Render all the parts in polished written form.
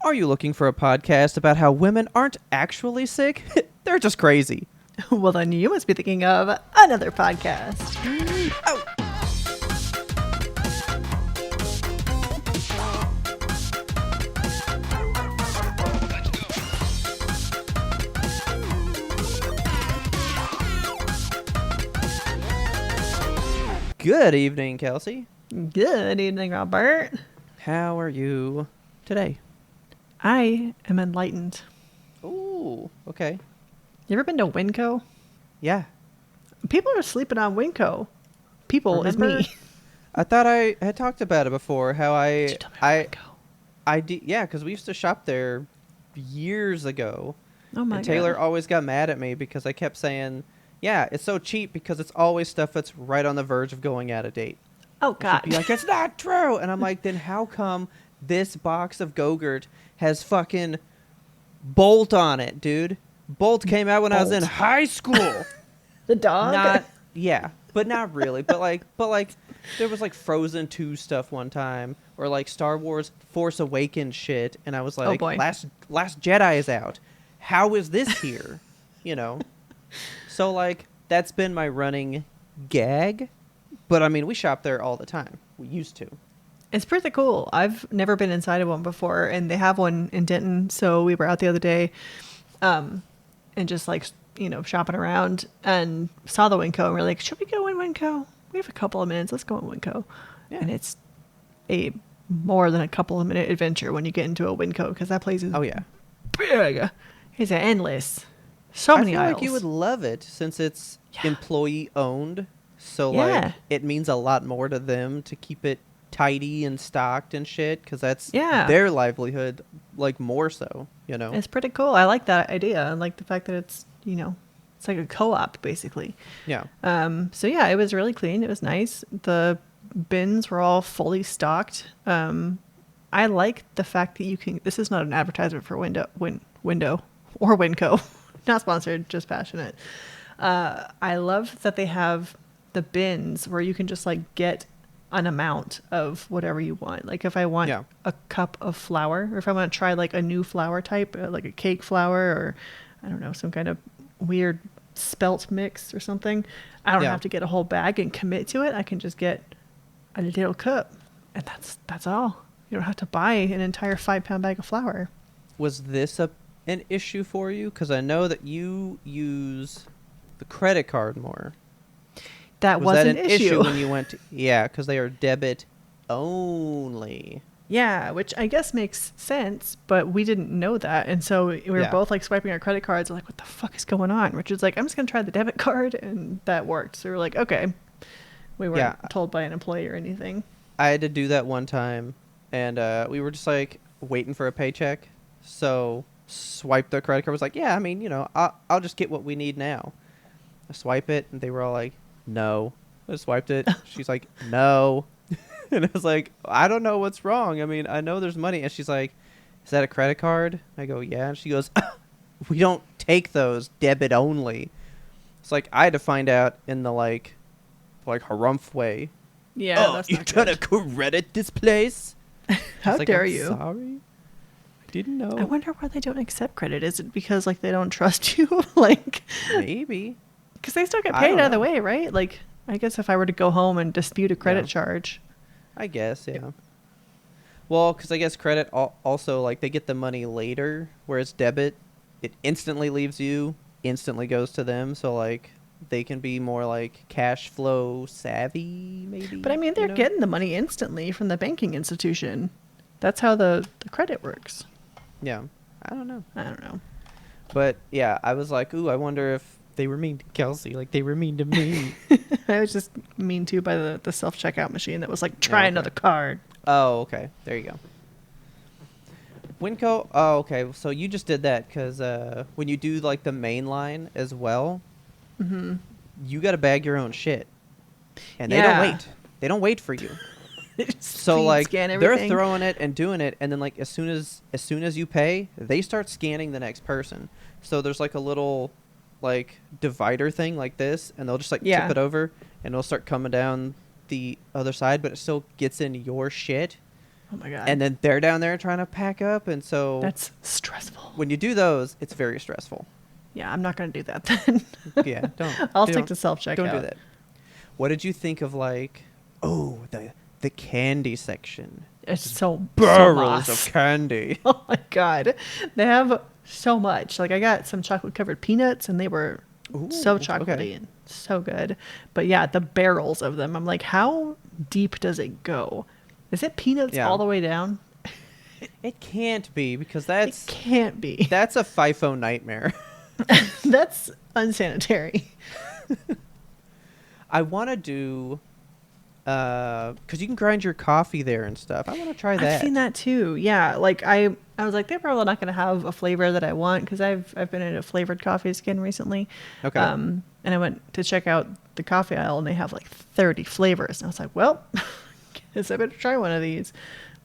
Are you looking for a podcast about how women aren't actually sick? They're just crazy. Well, then you must be thinking of another podcast. Oh. Good evening, Kelsey. Good evening, Robert. How are you today? I am enlightened. Ooh, okay. You ever been to Winco? Yeah. People are sleeping on Winco. People Remember? is me. I thought I had talked about it before, how Did you tell me about Winco? yeah, because we used to shop there years ago. Oh my And Taylor God. always got mad at me because I kept saying, yeah, it's so cheap because it's always stuff that's right on the verge of going out of date. Oh And God. she'd be like, it's not true. And I'm like, then how come this box of Go-Gurt has fucking Bolt on it, dude? Bolt came out when I was in Bolt. high school. The dog? Not, yeah, but not really. But like, there was like Frozen 2 stuff one time, or like Star Wars Force Awakens shit, and I was like, Oh, boy. Last Jedi is out. How is this here? You know. So like, that's been my running gag. But I mean, we shop there all the time. We used to. It's pretty cool. I've never been inside of one before, and they have one in Denton. So we were out the other day, and just like, shopping around and saw the Winco, and we're like, should we go in Winco? We have a couple of minutes. Let's go in Winco. Yeah. And it's a more than a couple of minute adventure when you get into a Winco, because that place is Oh yeah. big. It's endless. So many I feel aisles. like you would love it since it's Yeah. employee owned. So Yeah. like, it means a lot more to them to keep it tidy and stocked and shit, because that's Yeah. their livelihood, like more so, you know. It's pretty cool. I like that idea. I like the fact that it's, it's like a co-op basically. Yeah. So yeah, it was really clean. It was nice. The bins were all fully stocked. I like the fact that you can, this is not an advertisement for Window or Winco, not sponsored, just passionate. I love that they have the bins where you can just like get an amount of whatever you want. Like if I want Yeah. a cup of flour, or if I want to try like a new flour type, like a cake flour, or I don't know, some kind of weird spelt mix or something, I don't Yeah. have to get a whole bag and commit to it. I can just get a little cup, and that's all. You don't have to buy an entire 5-pound bag of flour. Was this an issue for you? Because I know that you use the credit card more. That Was was that an an issue. when you went to, yeah, because they are debit only. Yeah, which I guess makes sense, but we didn't know that. And so we were Yeah. both like swiping our credit cards. We're like, what the fuck is going on? Richard's like, I'm just going to try the debit card. And that worked. So we were like, okay. We weren't Yeah. told by an employee or anything. I had to do that one time, and we were just like waiting for a paycheck. So swipe the credit card. Was like, yeah, I mean, I'll just get what we need now. I swipe it, and they were all like, no. I swiped it. She's like, no. And I was like, I don't know what's wrong. I mean, I know there's money. And she's like, is that a credit card? I go, yeah. And she goes, we don't take those, debit only. It's like, I had to find out in the like harumph way. Yeah, Oh, that's you not trying to good. credit this place? How I was like, dare I'm you? Sorry. I didn't know. I wonder why they don't accept credit. Is it because like they don't trust you? Like, Maybe. because they still get I paid don't either know. way, right? Like, I guess if I were to go home and dispute a credit Yeah. charge. I guess, yeah. Well, because I guess credit also, like, they get the money later, whereas debit, it instantly leaves you, instantly goes to them. So, like, they can be more, like, cash flow savvy, maybe. But I mean, they're getting the money instantly from the banking institution. That's how the credit works. Yeah. I don't know. I don't know. But, yeah, I was like, ooh, I wonder if they were mean to Kelsey, like they were mean to me. I was just mean to by the self-checkout machine that was like, try okay. another card. Oh, okay. There you go. Winco. Oh, okay. So you just did that because when you do like the main line as well, you got to bag your own shit, and they don't Yeah. wait. They don't wait for you. So Speed like scan they're everything. throwing it and doing it, and then like as soon as you pay, they start scanning the next person. So there's like a little like divider thing like this, and they'll just like Yeah. tip it over, and it'll start coming down the other side, but it still gets in your shit. Oh my God. And then they're down there trying to pack up. And so That's stressful. when you do those, it's very stressful. Yeah, I'm not going to do that then. Yeah, don't. I'll don't, stick to self-checkout. Don't do that. What did you think of like, the candy section? It's so Barrels so of candy. Oh my God. They have so much. Like I got some chocolate covered peanuts and they were so chocolatey and so good. But yeah, the barrels of them. I'm like, how deep does it go? Is it peanuts all the way down? It can't be because It can't be. that's a FIFO nightmare. That's unsanitary. I want to do, because you can grind your coffee there and stuff. I want to try that. I've seen that too. Yeah, like I was like, they're probably not going to have a flavor that I want because I've been in a flavored coffee skin recently. Okay. And I went to check out the coffee aisle and they have like 30 flavors. And I was like, well, guess I better try one of these.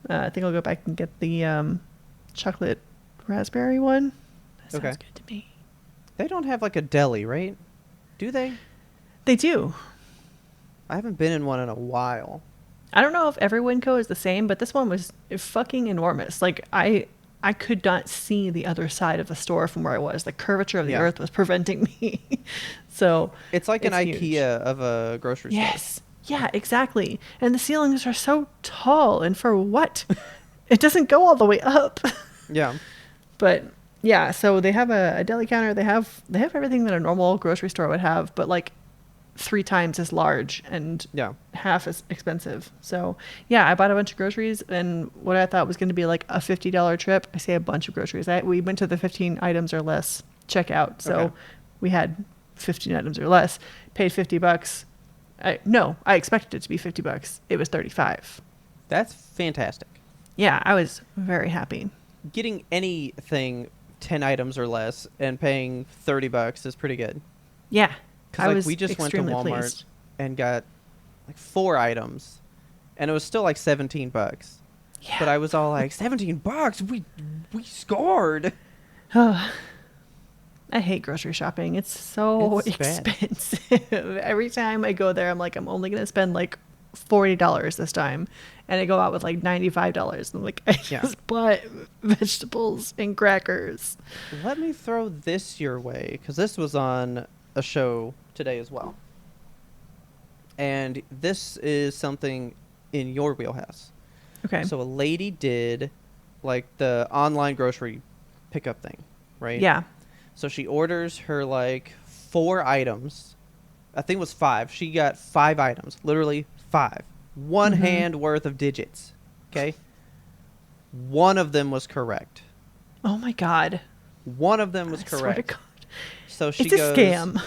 I think I'll go back and get the chocolate raspberry one. That sounds good to me. They don't have like a deli, right? Do they? They do. I haven't been in one in a while. I don't know if every Winco is the same, but this one was fucking enormous. Like I could not see the other side of the store from where I was. The curvature of the earth was preventing me. So it's like an huge. IKEA of a grocery store. Yes. Yeah, exactly. And the ceilings are so tall, and for what? It doesn't go all the way up. Yeah. But yeah, so they have a deli counter. They have everything that a normal grocery store would have, but like 3 times as large and half as expensive. So yeah, I bought a bunch of groceries, and what I thought was going to be like a $50 trip. I say a bunch of groceries. We went to the 15 items or less checkout. So we had 15 items or less, paid $50. I expected it to be $50. It was $35. That's fantastic. Yeah, I was very happy. Getting anything 10 items or less and paying $30 is pretty good. Yeah. Because like we just went to Walmart and got like 4 items, and it was still like $17. Yeah. But I was all like, $17? We scored. Oh, I hate grocery shopping. It's so expensive. Every time I go there, I'm like, I'm only gonna spend like $40 this time, and I go out with like $95. I'm like, I just bought vegetables and crackers. Let me throw this your way, because this was on a show today as well. And this is something in your wheelhouse. Okay. So a lady did like the online grocery pickup thing, right? Yeah. So she orders her like 4 items. I think it was 5. She got 5 items, literally 5. One hand worth of digits. Okay. One of them was correct. Oh my God. One of them was correct. Swear to God. So she it's a scam.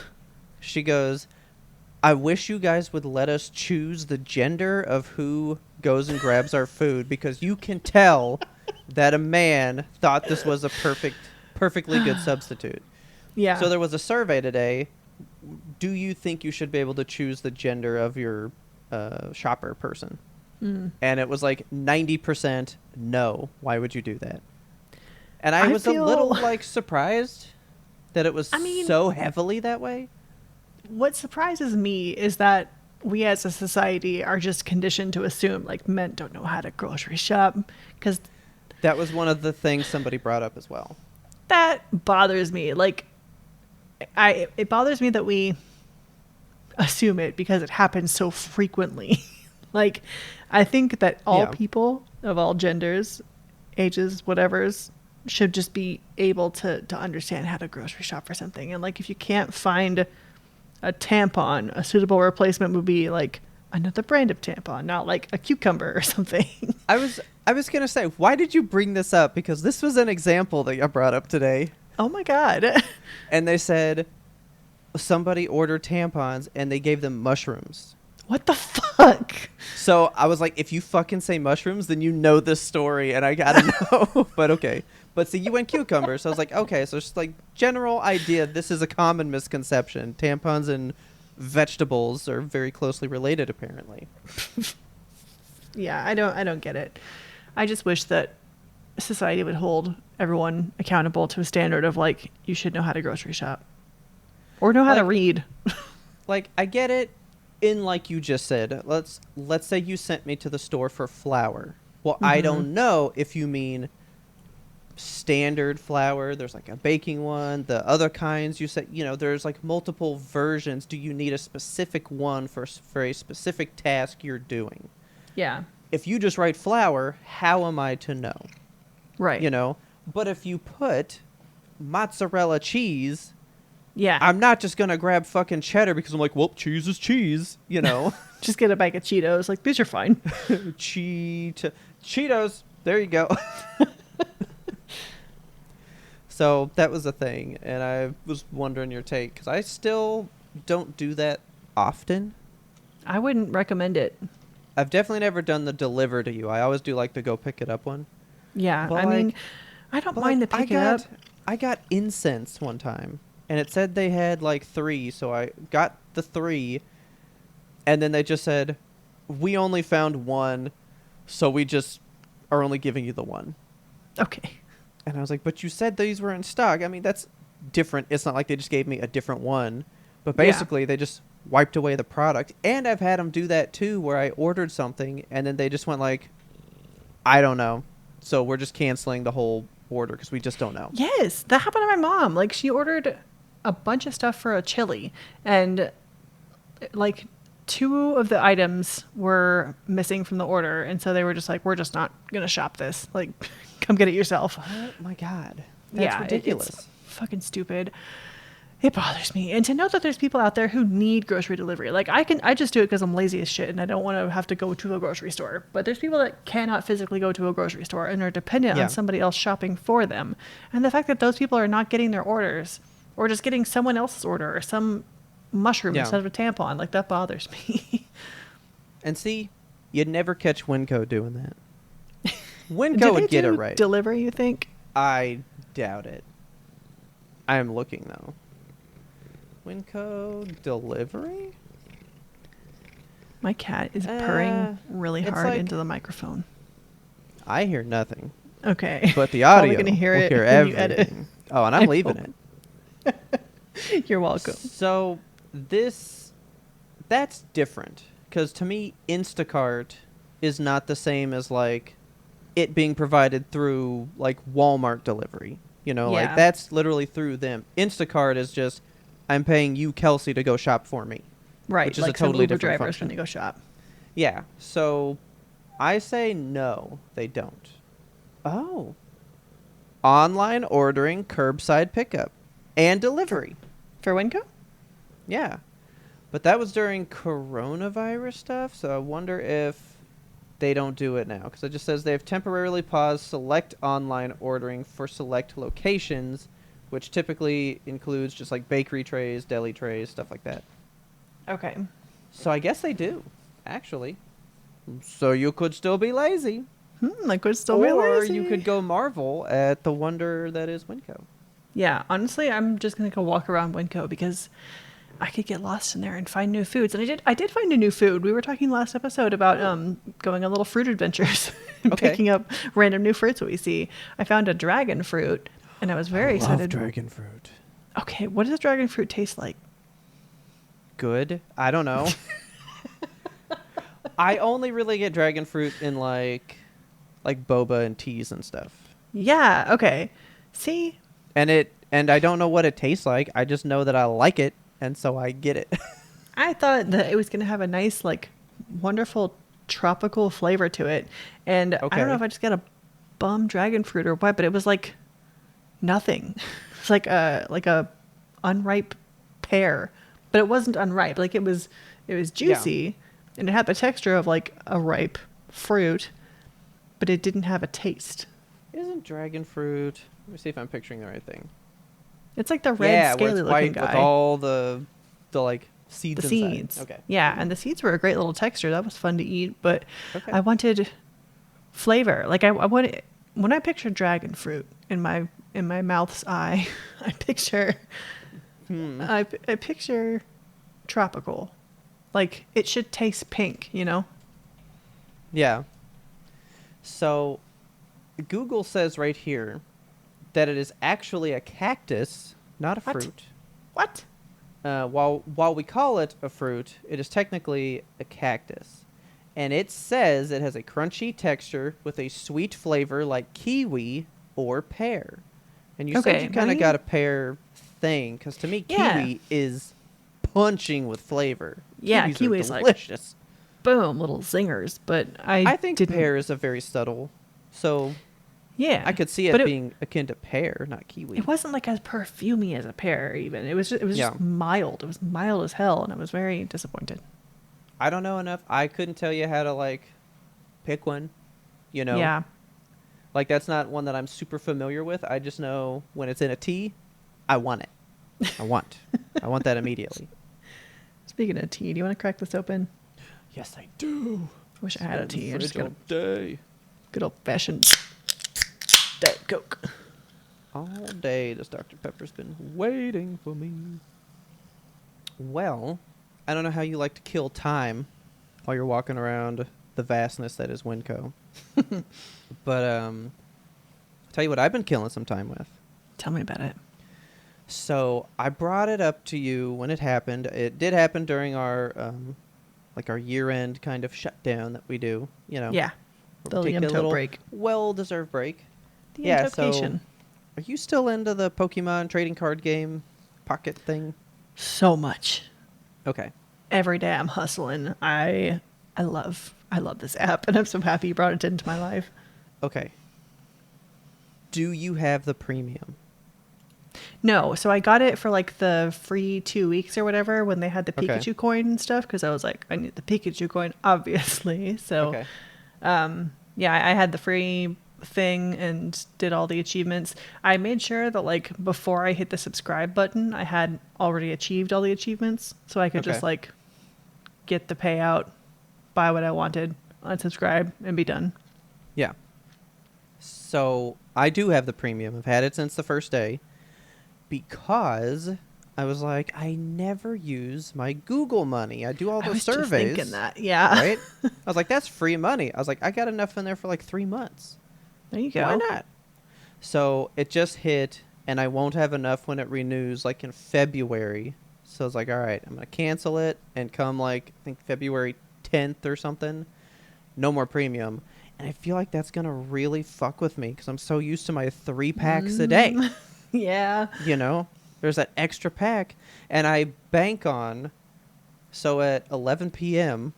She goes, I wish you guys would let us choose the gender of who goes and grabs our food, because you can tell that a man thought this was a perfectly good substitute. Yeah. So there was a survey today. Do you think you should be able to choose the gender of your shopper person? And it was like 90% no. Why would you do that? And I was a little like surprised that it was so heavily that way. What surprises me is that we as a society are just conditioned to assume like men don't know how to grocery shop, because that was one of the things somebody brought up as well. That bothers me. Like it bothers me that we assume it because it happens so frequently. Like I think that all people of all genders, ages, whatevers, should just be able to understand how to grocery shop for something. And like if you can't find a tampon, a suitable replacement would be like another brand of tampon, not like a cucumber or something. I was gonna say, why did you bring this up? Because this was an example that I brought up today. Oh my God. And they said somebody ordered tampons and they gave them mushrooms. What the fuck? So I was like, if you fucking say mushrooms, then you know this story, and I gotta know. But okay. But see, you went cucumber, so I was like, okay, so it's just like general idea. This is a common misconception. Tampons and vegetables are very closely related, apparently. Yeah, I don't get it. I just wish that society would hold everyone accountable to a standard of like, you should know how to grocery shop or know how to read. Like, I get it in like you just said. Let's say you sent me to the store for flour. Well, I Mm-hmm. don't know if you mean standard flour. There's like a baking one. The other kinds you said, there's like multiple versions. Do you need a specific one for a specific task you're doing? Yeah. If you just write flour, how am I to know? Right. You know, but if you put mozzarella cheese, Yeah. I'm not just gonna grab fucking cheddar because I'm like, well, cheese is cheese, Just get a bag of Cheetos. Like, these are fine. Cheetos. There you go. So that was a thing, and I was wondering your take because I still don't do that often. I wouldn't recommend it. I've definitely never done the deliver to you. I always do like the go pick it up one. Yeah. But I mean, I don't but mind the I pick it up. got incense one time, and it said they had like 3, so I got the 3, and then they just said, we only found 1, so we just are only giving you the 1. Okay. And I was like, but you said these were in stock. I mean, that's different. It's not like they just gave me a different one. But basically, they just wiped away the product. And I've had them do that, too, where I ordered something, and then they just went like, I don't know. So we're just canceling the whole order because we just don't know. Yes, that happened to my mom. Like, she ordered a bunch of stuff for a chili, and like 2 of the items were missing from the order, and so they were just like, we're just not gonna shop this. Like, come get it yourself. Oh, my God. That's ridiculous. It's fucking stupid. It bothers me. And to know that there's people out there who need grocery delivery. Like, I just do it because I'm lazy as shit and I don't want to have to go to a grocery store. But there's people that cannot physically go to a grocery store and are dependent on somebody else shopping for them. And the fact that those people are not getting their orders or just getting someone else's order or some mushroom instead of a tampon, like, that bothers me. And see, you'd never catch Winco doing that. Winco would get it right. Deliver, you think? I doubt it. I am looking, though. Winco delivery? My cat is purring really hard like, into the microphone. I hear nothing. Okay. But the audio, Probably gonna hear we'll it hear when everything. you edit. Oh, and I'm leaving it. You're welcome. So that's different. Because to me, Instacart is not the same as, like, it being provided through, like, Walmart delivery. Like, that's literally through them. Instacart is just, I'm paying you, Kelsey, to go shop for me. Right, which is like a totally some Uber different drivers function. when they go shop. Yeah, so I say no, they don't. Oh. Online ordering, curbside pickup, and delivery. For Winco? Yeah. But that was during coronavirus stuff, so I wonder if they don't do it now. Because it just says they've temporarily paused select online ordering for select locations, which typically includes just like bakery trays, deli trays, stuff like that. Okay. So I guess they do, actually. So you could still be lazy. I could still be Or lazy. you could go marvel at the wonder that is Winco. Yeah, honestly, I'm just going to go walk around Winco because I could get lost in there and find new foods. And I did find a new food. We were talking last episode about going on little fruit adventures and picking up random new fruits that we see. I found a dragon fruit, and I was very excited. Love dragon fruit. Okay, what does dragon fruit taste like? Good. I don't know. I only really get dragon fruit in like boba and teas and stuff. Yeah, okay. See? And I don't know what it tastes like. I just know that I like it, and so I get it. I thought that it was going to have a nice, like, wonderful tropical flavor to it. And I don't know if I just got a bum dragon fruit or what, but it was like nothing. It's like a unripe pear, but it wasn't unripe. Like, it was juicy and it had the texture of like a ripe fruit, but it didn't have a taste. Isn't dragon fruit? Let me see if I'm picturing the right thing. It's like the red scaly where it's looking white guy. with all the like seeds the inside. seeds. Okay. Yeah, and the seeds were a great little texture. That was fun to eat, but I wanted flavor. Like I wanted, when I picture dragon fruit in my mouth's eye, I picture I picture tropical. Like it should taste pink, you know? Yeah. So Google says right here that it is actually a cactus, not a fruit. What? While we call it a fruit, it is technically a cactus. And it says it has a crunchy texture with a sweet flavor like kiwi or pear. And you said Okay, you kind what of do got you- a pear thing, because to me, Yeah. kiwi is punching with flavor. Yeah, Kiwis are kiwi's like, delicious. boom, little zingers. But I I think didn't. pear is a very subtle, so Yeah. I could see but it being akin to pear, not kiwi. it wasn't like as perfumey as a pear even. It was just Yeah. mild. It was mild as hell, and I was very disappointed. I don't know enough. I couldn't tell you how to like pick one, you know. Yeah. Like that's not one that I'm super familiar with. I just know when it's in a tea, I want it. I want that immediately. Speaking of tea, do you want to crack this open? Yes, I do. I wish I had a tea. I just got a day. good old fashioned Diet Coke. All day this Dr. Pepper's been waiting for me. Well, I don't know how you like to kill time while you're walking around the vastness that is Winco. But I'll tell you what I've been killing some time with. Tell me about it. So I brought it up to you when it happened. It did happen during our like our year-end kind of shutdown that we do. You know, Yeah. where The we take a YMBToAP little break. well-deserved break. The Yeah, intoxication. Are you still into the Pokemon trading card game pocket thing? So much. Okay. Every day I'm hustling. I love this app, and I'm so happy you brought it into my life. Okay. Do you have the premium? No, so I got it for like the free 2 weeks or whatever when they had the Okay. Pikachu coin and stuff, because I was like, I need the Pikachu coin, obviously. So, Okay. yeah, I had the free thing and did all the achievements. I made sure that like before I hit the subscribe button, I had already achieved all the achievements, so I could just Okay. like get the payout, buy what I wanted, unsubscribe, and be done. Yeah. So I do have the premium. I've had it since the first day because I was like, I never use my Google money. I do all I those was surveys. just thinking that, yeah. Right? I was like, that's free money. I was like, I got enough in there for like 3 months. There you go. Why not? So it just hit, and I won't have enough when it renews, like in February. So I was like, all right, I'm going to cancel it, and come like, I think February 10th or something, no more premium. And I feel like that's going to really fuck with me because I'm so used to my 3 packs a day. Yeah. You know, there's that extra pack, and I bank on, so at 11 p.m.,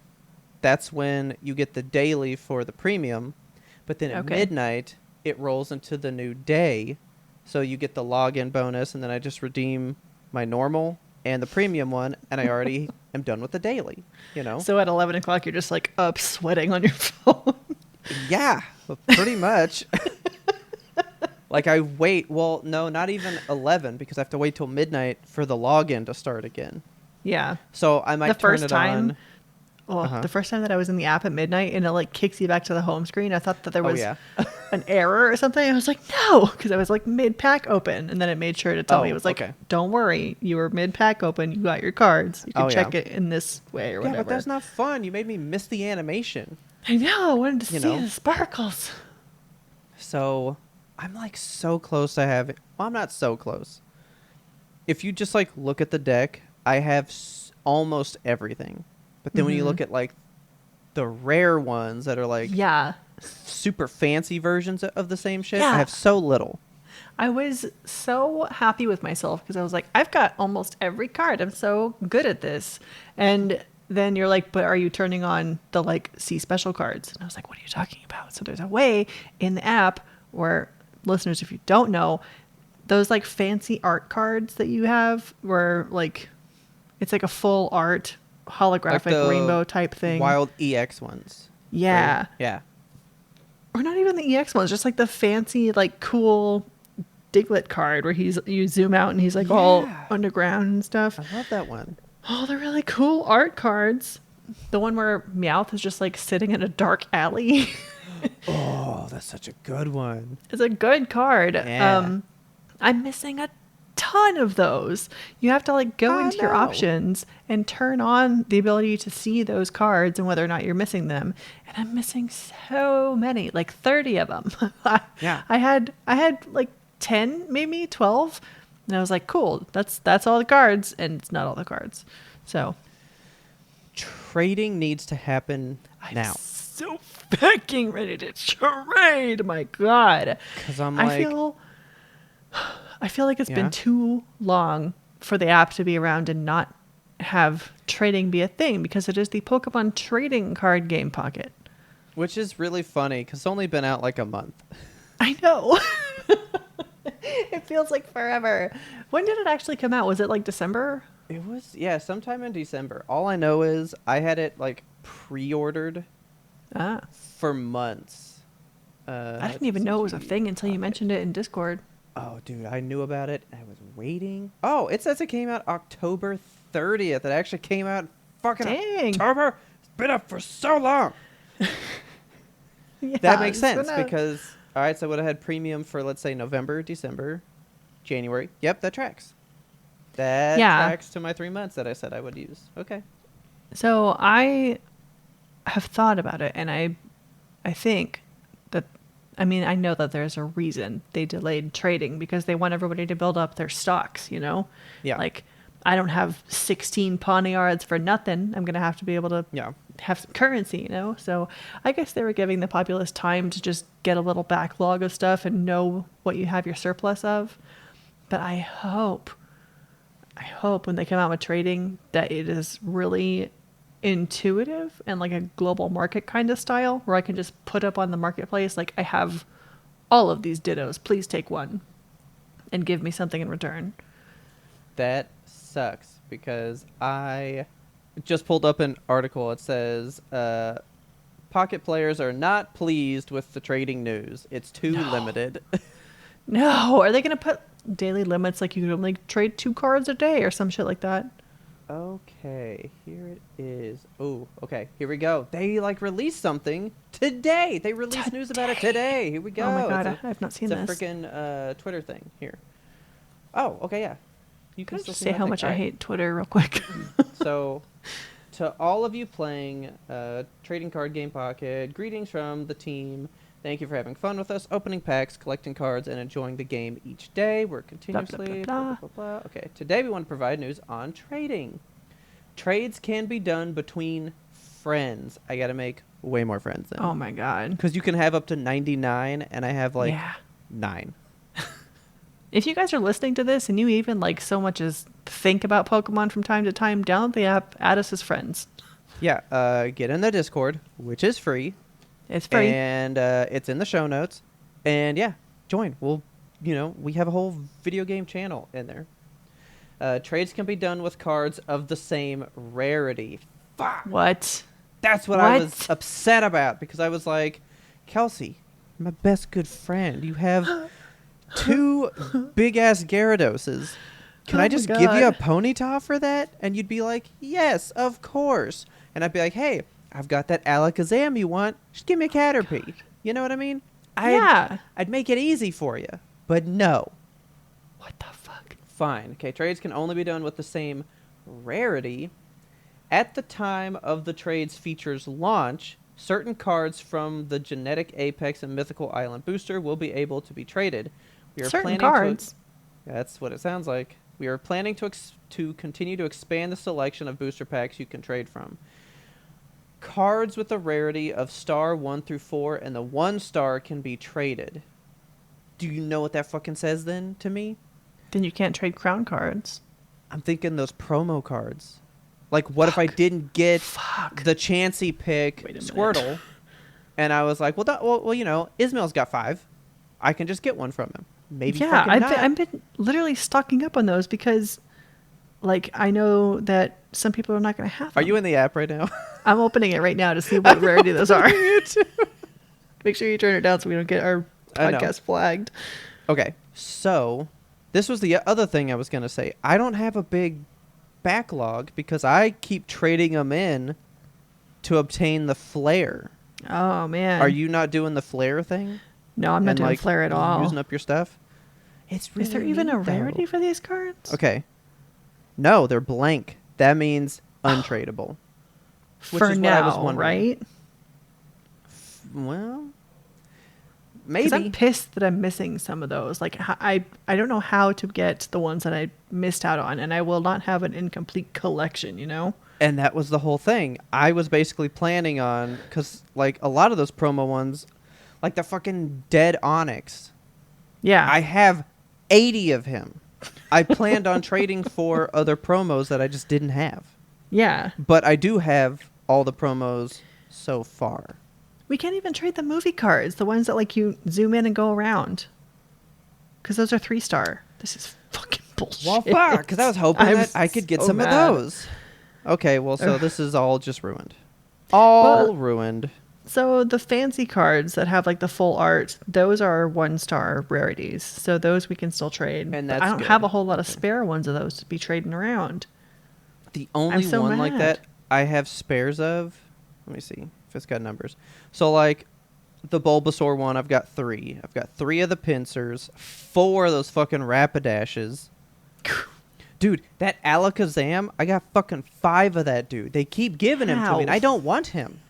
that's when you get the daily for the premium, but then at Okay. midnight, it rolls into the new day, so you get the login bonus, and then I just redeem my normal and the premium one, and I already am done with the daily, you know? So at 11 o'clock, you're just like up sweating on your phone. Yeah, pretty much. Like I wait, well, no, not even 11 because I have to wait till midnight for the login to start again. Yeah. So I might The turn first it time- on. Oh, Uh-huh. the first time that I was in the app at midnight and it like kicks you back to the home screen, I thought that there Oh, was yeah. an error or something. I was like, no, because I was like mid pack open. And then it made sure to tell me, Oh, it was like, okay. don't worry, you were mid pack open. You got your cards. You can Oh, yeah. check it in this way or Yeah, whatever. but that's not fun. You made me miss the animation. I know. I wanted to You see know. the sparkles. So I'm like so close to having. Well, I'm not so close. If you just like look at the deck, I have almost everything. But then when you Mhm. look at like the rare ones that are like Yeah. super fancy versions of the same shit, Yeah. I have so little. I was so happy with myself because I was like, I've got almost every card. I'm so good at this. And then you're like, but are you turning on the like see special cards? And I was like, what are you talking about? So there's a way in the app where listeners, if you don't know, those like fancy art cards that you have where like it's like a full art holographic the rainbow type thing. Wild EX ones. Yeah. Right? Yeah. Or not even the EX ones, just like the fancy, like cool Diglett card where you zoom out and he's like all Yeah. underground and stuff. I love that one. Oh, they're really cool art cards. The one where Meowth is just like sitting in a dark alley. Oh, that's such a good one. It's a good card. Yeah. I'm missing a ton of those. You have to like go I into your know. options and turn on the ability to see those cards and whether or not you're missing them. And I'm missing so many, like 30 of them. Yeah. I had like 10, maybe 12. And I was like, cool, that's all the cards, and it's not all the cards. So Trading needs to happen I'm now. so fucking ready to trade. My God. Because I'm I like, feel I feel like it's yeah, been too long for the app to be around and not have trading be a thing, because it is the Pokemon trading card game pocket. which is really funny because it's only been out like a month. I know. It feels like forever. When did it actually come out? Was it like December? It was, yeah, sometime in December. All I know is I had it like pre-ordered Ah. for months. I didn't even know it was a TCG thing until you Pocket. mentioned it in Discord. Oh, dude, I knew about it. I was waiting. Oh, it says it came out October 30th. It actually came out fucking Dang. October. It's been up for so long. Yeah, That makes it's sense been a- because, all right, so I would have had premium for, let's say, November, December, January. Yep, that tracks. That Yeah. tracks to my 3 months that I said I would use. Okay. So I have thought about it, and I think that, I mean, I know that there's a reason they delayed trading, because they want everybody to build up their stocks, you know? Yeah. Like, I don't have 16 Pawniards for nothing. I'm going to have to be able to Yeah. have some currency, you know? So I guess they were giving the populace time to just get a little backlog of stuff and know what you have your surplus of. But I hope when they come out with trading that it is really intuitive and like a global market kind of style, where I can just put up on the marketplace, like, I have all of these Dittos, please take one and give me something in return. That sucks because I just pulled up an article. It says Pocket players are not pleased with the trading news. It's too No. limited. No, are they going to put daily limits, like you can only trade 2 cards a day or some shit like that? Okay, here it is. Oh, okay, here we go. They like released something today. They released news about it today. Here we go. Oh my God, It's I've not seen it's this. a freaking Twitter thing here. Oh, okay, yeah. You Can I still just see say my how thing. much I Alright. hate Twitter real quick? So, to all of you playing Trading Card Game Pocket, greetings from the team. Thank you for having fun with us, opening packs, collecting cards, and enjoying the game each day. We're continuously... blah. Okay, today we want to provide news on trading. Trades can be done between friends. I gotta make way more friends then. Oh my God. Because you can have up to 99, and I have like Yeah. 9. If you guys are listening to this and you even like so much as think about Pokemon from time to time, download the app, add us as friends. Yeah, get in the Discord, which is free. It's free. And it's in the show notes. And yeah, join. We have a whole video game channel in there. Trades can be done with cards of the same rarity. Fuck. What? That's what I was What? upset about because I was like, Kelsey, my best good friend, you have 2 big ass Gyarados. Can Oh I my just give you a God. Ponyta for that? And you'd be like, yes, of course. And I'd be like, hey, I've got that Alakazam you want. Just give me a Caterpie. You know what I mean? Yeah. I'd make it easy for you. But no. What the fuck? Fine. Okay, trades can only be done with the same rarity. At the time of the trade's feature's launch, certain cards from the Genetic Apex and Mythical Island booster will be able to be traded. We are Certain planning cards. That's what it sounds like. We are planning to continue to expand the selection of booster packs you can trade from. Cards with a rarity of star 1 through 4 and the 1 star can be traded. Do you know what that fucking says then to me? Then you can't trade crown cards. I'm thinking those promo cards. Like, what if I didn't get Fuck. the Chansey pick Wait a minute. Squirtle, and I was like, well, Ismail's got 5. I can just get one from him. Maybe Yeah, fucking not. I've been literally stocking up on those because, like, I know that some people are not going to have them. Are you in the app right now? I'm opening it right now to see what rarity those are. Make sure you turn it down so we don't get our I know. podcast flagged. Okay, so this was the other thing I was going to say. I don't have a big backlog because I keep trading them in to obtain the flare. Oh, man. Are you not doing the flare thing? No, I'm not And, doing like, flare at all. Using up your stuff? It's really Is there even a neat, though. rarity for these cards? Okay. No, they're blank. That means untradeable. Which For is what I was now, wondering. right? Well, Because maybe. I'm pissed that I'm missing some of those. Like, I don't know how to get the ones that I missed out on, and I will not have an incomplete collection, you know? And that was the whole thing. I was basically planning on, because like a lot of those promo ones, like the fucking dead Onyx, Yeah. I have 80 of him. I planned on trading for other promos that I just didn't have. Yeah. But I do have all the promos so far. We can't even trade the movie cards, the ones that like you zoom in and go around. Because those are 3-star. This is fucking bullshit. Well, fuck, because I was hoping I'm that I could get so some mad. of those. Okay, well, so Ugh. this is all just ruined. All Well, ruined. So the fancy cards that have like the full art, those are 1-star rarities. So those we can still trade. And But that's I don't good. have a whole lot of Okay. spare ones of those to be trading around. The only so one like mad. that I have spares of, let me see if it's got numbers. So like the Bulbasaur one, I've got 3. I've got 3 of the pincers, 4 of those fucking Rapidashes. Dude, that Alakazam, I got fucking 5 of that dude. They keep giving him to me, and How? I don't want him.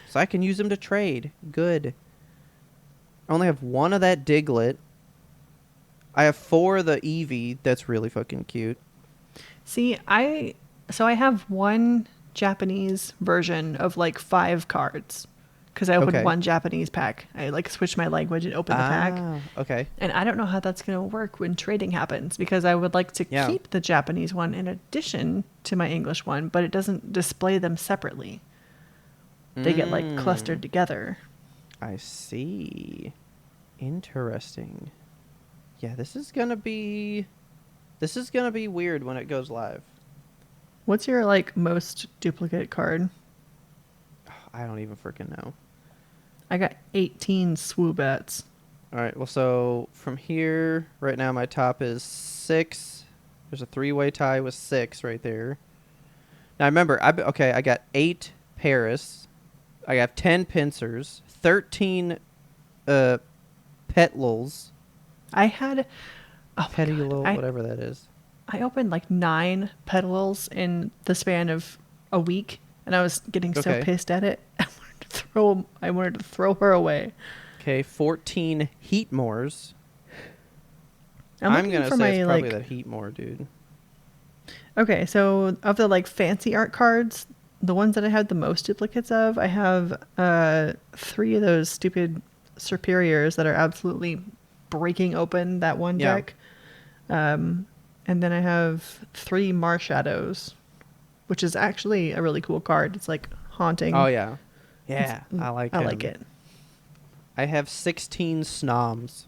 So I can use him to trade. Good. I only have 1 of that Diglett. I have 4 of the Eevee. That's really fucking cute. See, I have one Japanese version of like 5 cards. Because I opened Okay. one Japanese pack. I like switched my language and opened the pack. Okay. And I don't know how that's going to work when trading happens because I would like to Yeah. keep the Japanese one in addition to my English one, but it doesn't display them separately. They get like clustered together. I see. Interesting. Yeah, this is gonna be weird when it goes live. What's your like most duplicate card? I don't even freaking know. I got 18 Swoobats. All right, well, so from here, right now my top is 6. There's a 3-way tie with 6 right there. Now remember, I got 8 Paris. I have 10 pincers, 13 Petlils, I had Petulil, I whatever that is. I opened like 9 petals in the span of a week, and I was getting so Okay. pissed at it. I wanted to throw her away. Okay, 14 Heatmores. I'm I'm looking gonna for say my it's probably like. that Heatmore, dude. Okay, so of the like fancy art cards, the ones that I had the most duplicates of, I have 3 of those stupid superiors that are absolutely breaking open that one Yeah. deck. And then I have 3 Marshadows, which is actually a really cool card. It's like haunting. Oh yeah, yeah, I like him. it. I have 16 Snoms.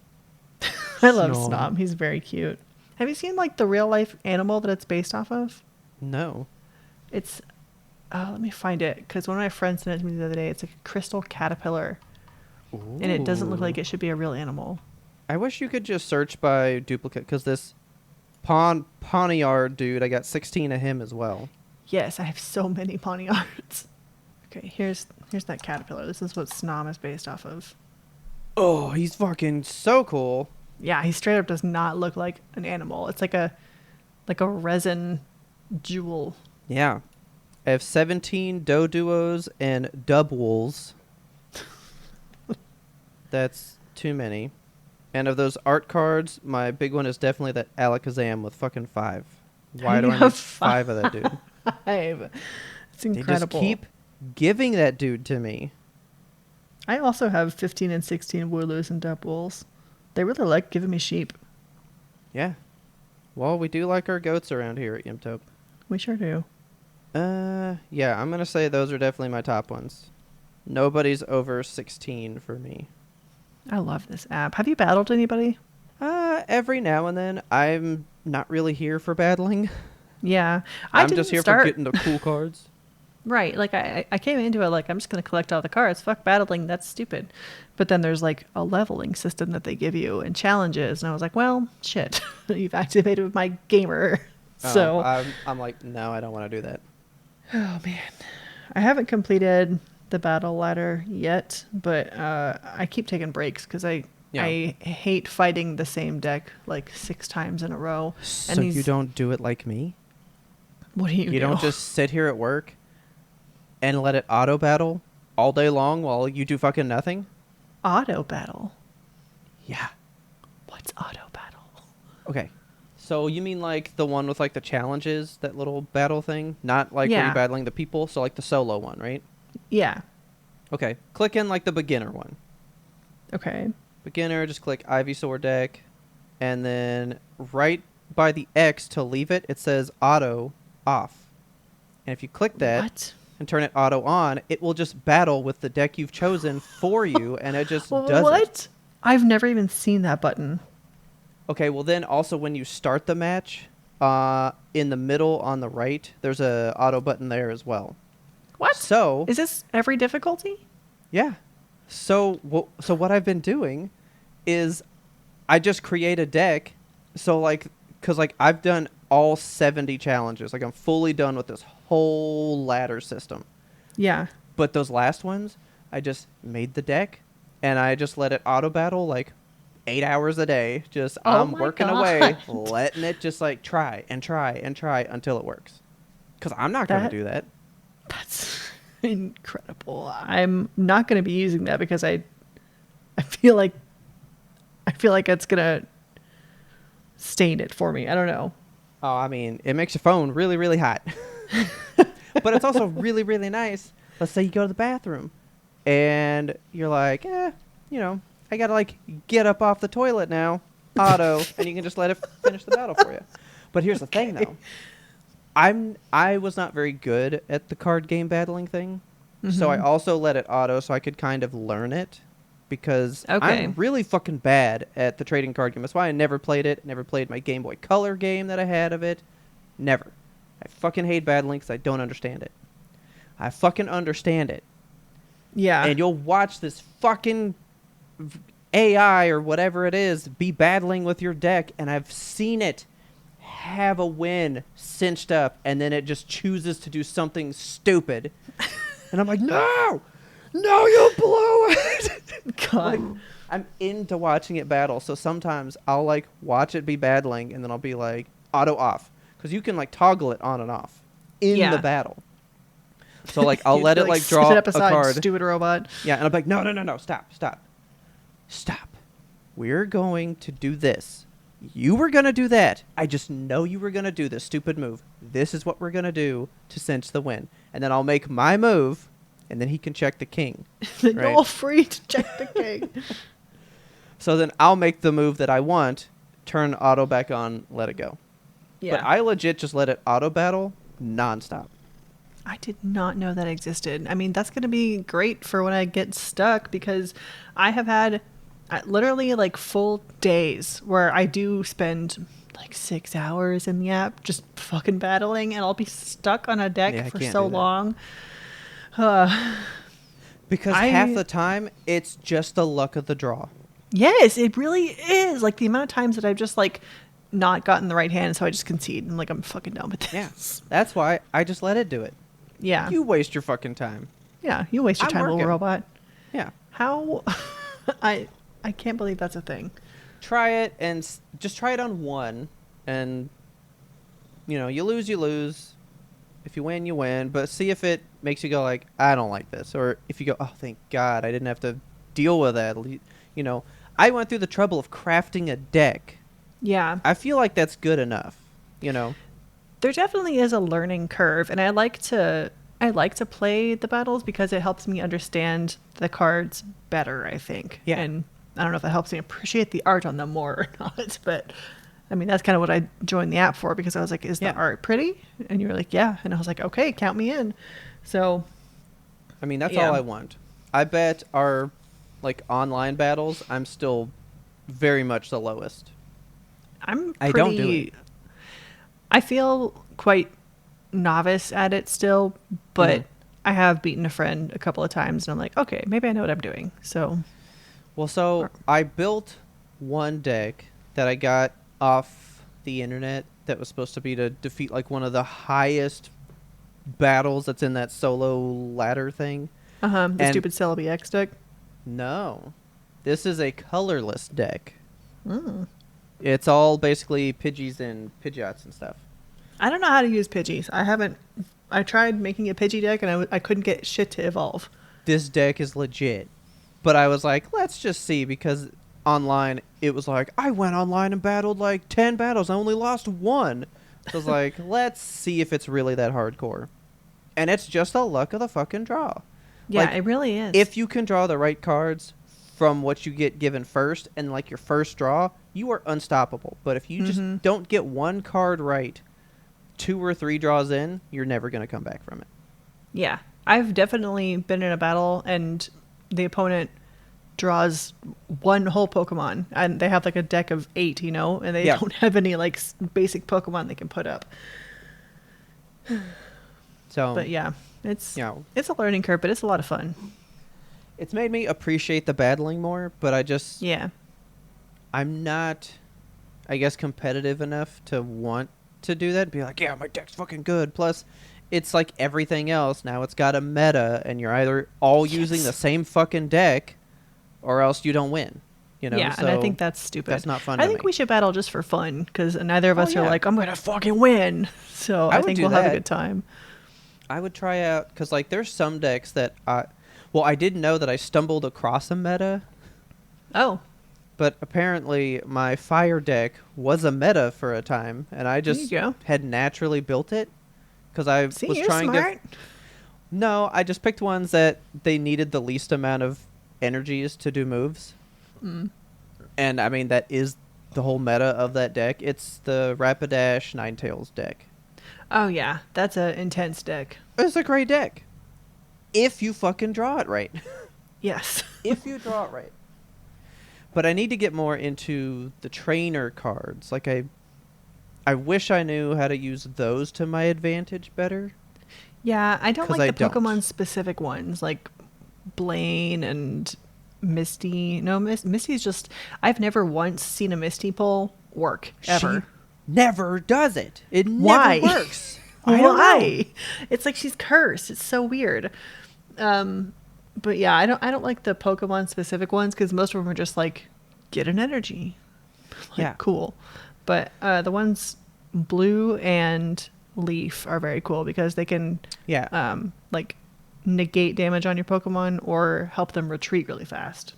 I love Snom. Snom. He's very cute. Have you seen like the real life animal that it's based off of? No. It's let me find it because one of my friends sent it to me the other day. It's like a crystal caterpillar, and it doesn't look Ooh. like it should be a real animal. I wish you could just search by duplicate, because this Pawniard dude, I got 16 of him as well. Yes, I have so many Pawniards. Okay, here's that caterpillar. This is what Snom is based off of. Oh, he's fucking so cool. Yeah, he straight up does not look like an animal. It's like a resin jewel. Yeah. I have 17 Doduos and Dubwools. That's too many. And of those art cards, my big one is definitely that Alakazam with fucking 5. Why How do do I you need have 5 of that dude? 5. It's They incredible. just keep giving that dude to me. I also have 15 and 16 Wooloos and Dubwools. They really like giving me sheep. Yeah. Well, we do like our goats around here at YMBToAP. We sure do. Yeah, I'm going to say those are definitely my top ones. Nobody's over 16 for me. I love this app. Have you battled anybody? Every now and then. I'm not really here for battling. Yeah. I'm just here for getting the cool cards. Right. Like, I came into it like, I'm just going to collect all the cards. Fuck battling. That's stupid. But then there's, like, a leveling system that they give you and challenges. And I was like, well, shit. You've activated my gamer. So. I'm like, no, I don't want to do that. Oh, man. I haven't completed the battle ladder yet. But I keep taking breaks because I hate fighting the same deck, like, 6 times in a row. So you don't do it like me? What do you do? You don't just sit here at work and let it auto battle all day long while you do fucking nothing? Auto battle? Yeah. What's auto battle? Okay. So you mean like the one with like the challenges, that little battle thing? Not like where you're Yeah. battling the people, so like the solo one, right? Yeah. Okay. Click in like the beginner one. Okay. Beginner, just click Ivy Sword deck, and then right by the X to leave it, it says auto off. And if you click that What? and turn it auto on, it will just battle with the deck you've chosen for you, and it just does it. What? I've never even seen that button. Okay, well then also when you start the match, in the middle on the right, there's a auto button there as well. What? So Is this every difficulty? yeah, so what I've been doing is I just create a deck. So like, cause like I've done all 70 challenges. Like I'm fully done with this whole ladder system. Yeah. But those last ones, I just made the deck, and I just let it auto battle like 8 hours a day. Just Oh I'm my working God. away, letting it just like try and try and try until it works. Cause I'm not gonna That- do that. That's incredible. I'm not going to be using that because I feel like it's going to stain it for me. I don't know. Oh, I mean, it makes your phone really, really hot. But it's also really, really nice. Let's say you go to the bathroom and you're like, I gotta like get up off the toilet now, auto, and you can just let it finish the battle for you. But here's the thing, though. I was not very good at the card game battling thing, so I Mhm. also let it auto so I could kind of learn it, because Okay. I'm really fucking bad at the trading card game. That's why I never played it. Never played my Game Boy Color game that I had of it. Never. I fucking hate battling because I don't understand it. I fucking understand it. Yeah. And you'll watch this fucking AI or whatever it is be battling with your deck, and I've seen it have a win cinched up, and then it just chooses to do something stupid. And I'm like, no, you blew it. God. Like, I'm into watching it battle, so sometimes I'll like watch it be battling, and then I'll be like auto off, because you can like toggle it on and off in Yeah. the battle. So like I'll You let feel it like sit draw up a aside, card. stupid robot. Yeah, and I'm like, no, stop. We're going to do this. You were going to do that. I just know you were going to do this stupid move. This is what we're going to do to cinch the win. And then I'll make my move, and then he can check the king. Then Right. you're all free to check the king. So then I'll make the move that I want, turn auto back on, let it go. Yeah. But I legit just let it auto battle nonstop. I did not know that existed. I mean, that's going to be great for when I get stuck, because I have had literally like full days where I do spend like 6 hours in the app just fucking battling, and I'll be stuck on a deck Yeah, I for can't so do that. long. Because I- half the time, it's just the luck of the draw. Yes, it really is. Like the amount of times that I've just like not gotten the right hand, so I just concede and like I'm fucking done with Yeah, this. that's why I just let it do it. Yeah. You waste your fucking time. Yeah, you waste your I'm time, little working. robot. Yeah. How I can't believe that's a thing. Try it and just try it on one, and you lose, you lose. If you win, you win. But see if it makes you go like, I don't like this, or if you go, oh, thank God, I didn't have to deal with that. I went through the trouble of crafting a deck. Yeah. I feel like that's good enough. There definitely is a learning curve, and I like to play the battles because it helps me understand the cards better, I think. Yeah. And I don't know if that helps me appreciate the art on them more or not, but I mean, that's kind of what I joined the app for, because I was like, is Yeah. the art pretty? And you were like, yeah. And I was like, okay, count me in. So, I mean, that's Yeah. all I want. I bet our like online battles, I'm still very much the lowest. I'm pretty, I don't do it. I feel quite novice at it still, but Mhm. I have beaten a friend a couple of times, and I'm like, okay, maybe I know what I'm doing. So, Well, so I built one deck that I got off the internet that was supposed to be to defeat like one of the highest battles that's in that solo ladder thing. the And- stupid Celebi X deck. No. This is a colorless deck. Mm. It's all basically Pidgeys and Pidgeots and stuff. I don't know how to use Pidgeys. I tried making a Pidgey deck, and I couldn't get shit to evolve. This deck is legit. But I was like, let's just see, because online, it was like, I went online and battled like 10 battles. I only lost one. So I was like, let's see if it's really that hardcore. And it's just the luck of the fucking draw. Yeah, Like, it really is. if you can draw the right cards from what you get given first and like your first draw, you are unstoppable. But if you just don't get one card right 2 or 3 draws in, you're never going to come back from it. Yeah, I've definitely been in a battle and the opponent draws one whole Pokemon and they have like a deck of 8, you know, and they don't have any like basic Pokemon they can put up. So, but yeah, it's you know, it's a learning curve, but it's a lot of fun. it's made me appreciate the battling more, but I'm not, I guess, competitive enough to want to do that. Be like, yeah, my deck's fucking good. Plus, it's like everything else. Now it's got a meta, and you're either all using the same fucking deck, or else you don't win. You know? Yeah, so and I think that's stupid. That's not fun. I think we should battle just for fun, because neither of us are yeah. like, I'm gonna fucking win. So I think we'll have a good time. I would try out, because like there's some decks that I didn't know that I stumbled across a meta. Oh. But apparently my fire deck was a meta for a time, and I just had naturally built it because I was trying to. No, I just picked ones that they needed the least amount of energies to do moves. And I mean, that is the whole meta of that deck. It's the Rapidash Ninetales deck. Oh yeah, that's an intense deck. It's a great deck. If you fucking draw it right. Yes. If you draw it right. But I need to get more into the trainer cards. Like I wish I knew how to use those to my advantage better. Yeah, I don't like the Pokemon specific ones like Blaine and Misty. No, Misty's just, I've never once seen a Misty pull work ever. She never does it. It never works. I don't know. It's like she's cursed. It's so weird. But yeah, I don't like the Pokemon specific ones because most of them are just like, get an energy. Like, yeah, cool. But the ones Blue and Leaf are very cool because they can like negate damage on your Pokemon or help them retreat really fast.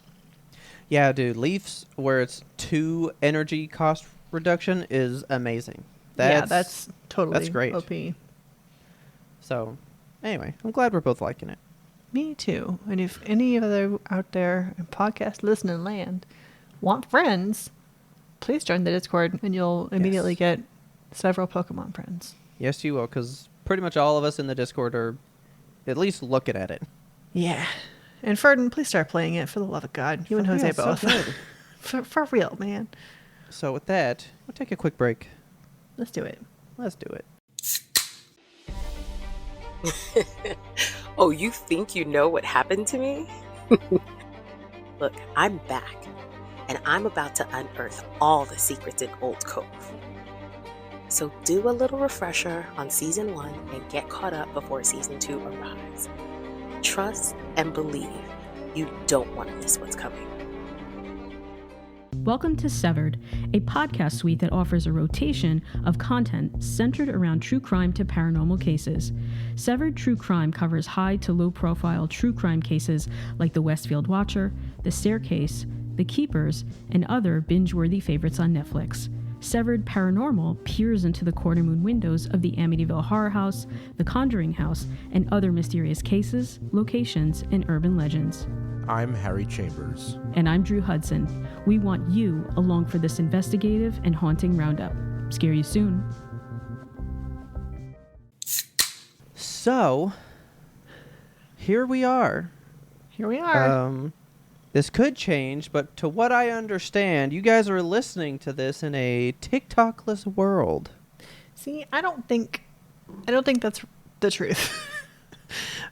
Yeah, dude, Leafs where it's 2 energy cost reduction is amazing. That's great. OP. So, anyway, I'm glad we're both liking it. Me too. And if any other out there in podcast listening land want friends, please join the Discord and you'll immediately get several Pokemon friends. Yes, you will, because pretty much all of us in the Discord are at least looking at it. Yeah. And Ferdin, please start playing it, for the love of God. You and Jose both. So for real, man. So with that, we'll take a quick break. Let's do it. Let's do it. Oh, you think you know what happened to me? Look, I'm back, and I'm about to unearth all the secrets in Old Cove. So do a little refresher on Season 1 and get caught up before Season 2 arrives. Trust and believe. You don't want to miss what's coming. Welcome to Severed, a podcast suite that offers a rotation of content centered around true crime to paranormal cases. Severed True Crime covers high to low profile true crime cases like the Westfield Watcher, The Staircase, The Keepers, and other binge-worthy favorites on Netflix. Severed Paranormal peers into the corner moon windows of the Amityville Horror House, the Conjuring House, and other mysterious cases, locations, and urban legends. I'm Harry Chambers. And I'm Drew Hudson. We want you along for this investigative and haunting roundup. Scare you soon. So, here we are. This could change, but to what I understand, you guys are listening to this in a TikTokless world. See, I don't think that's the truth.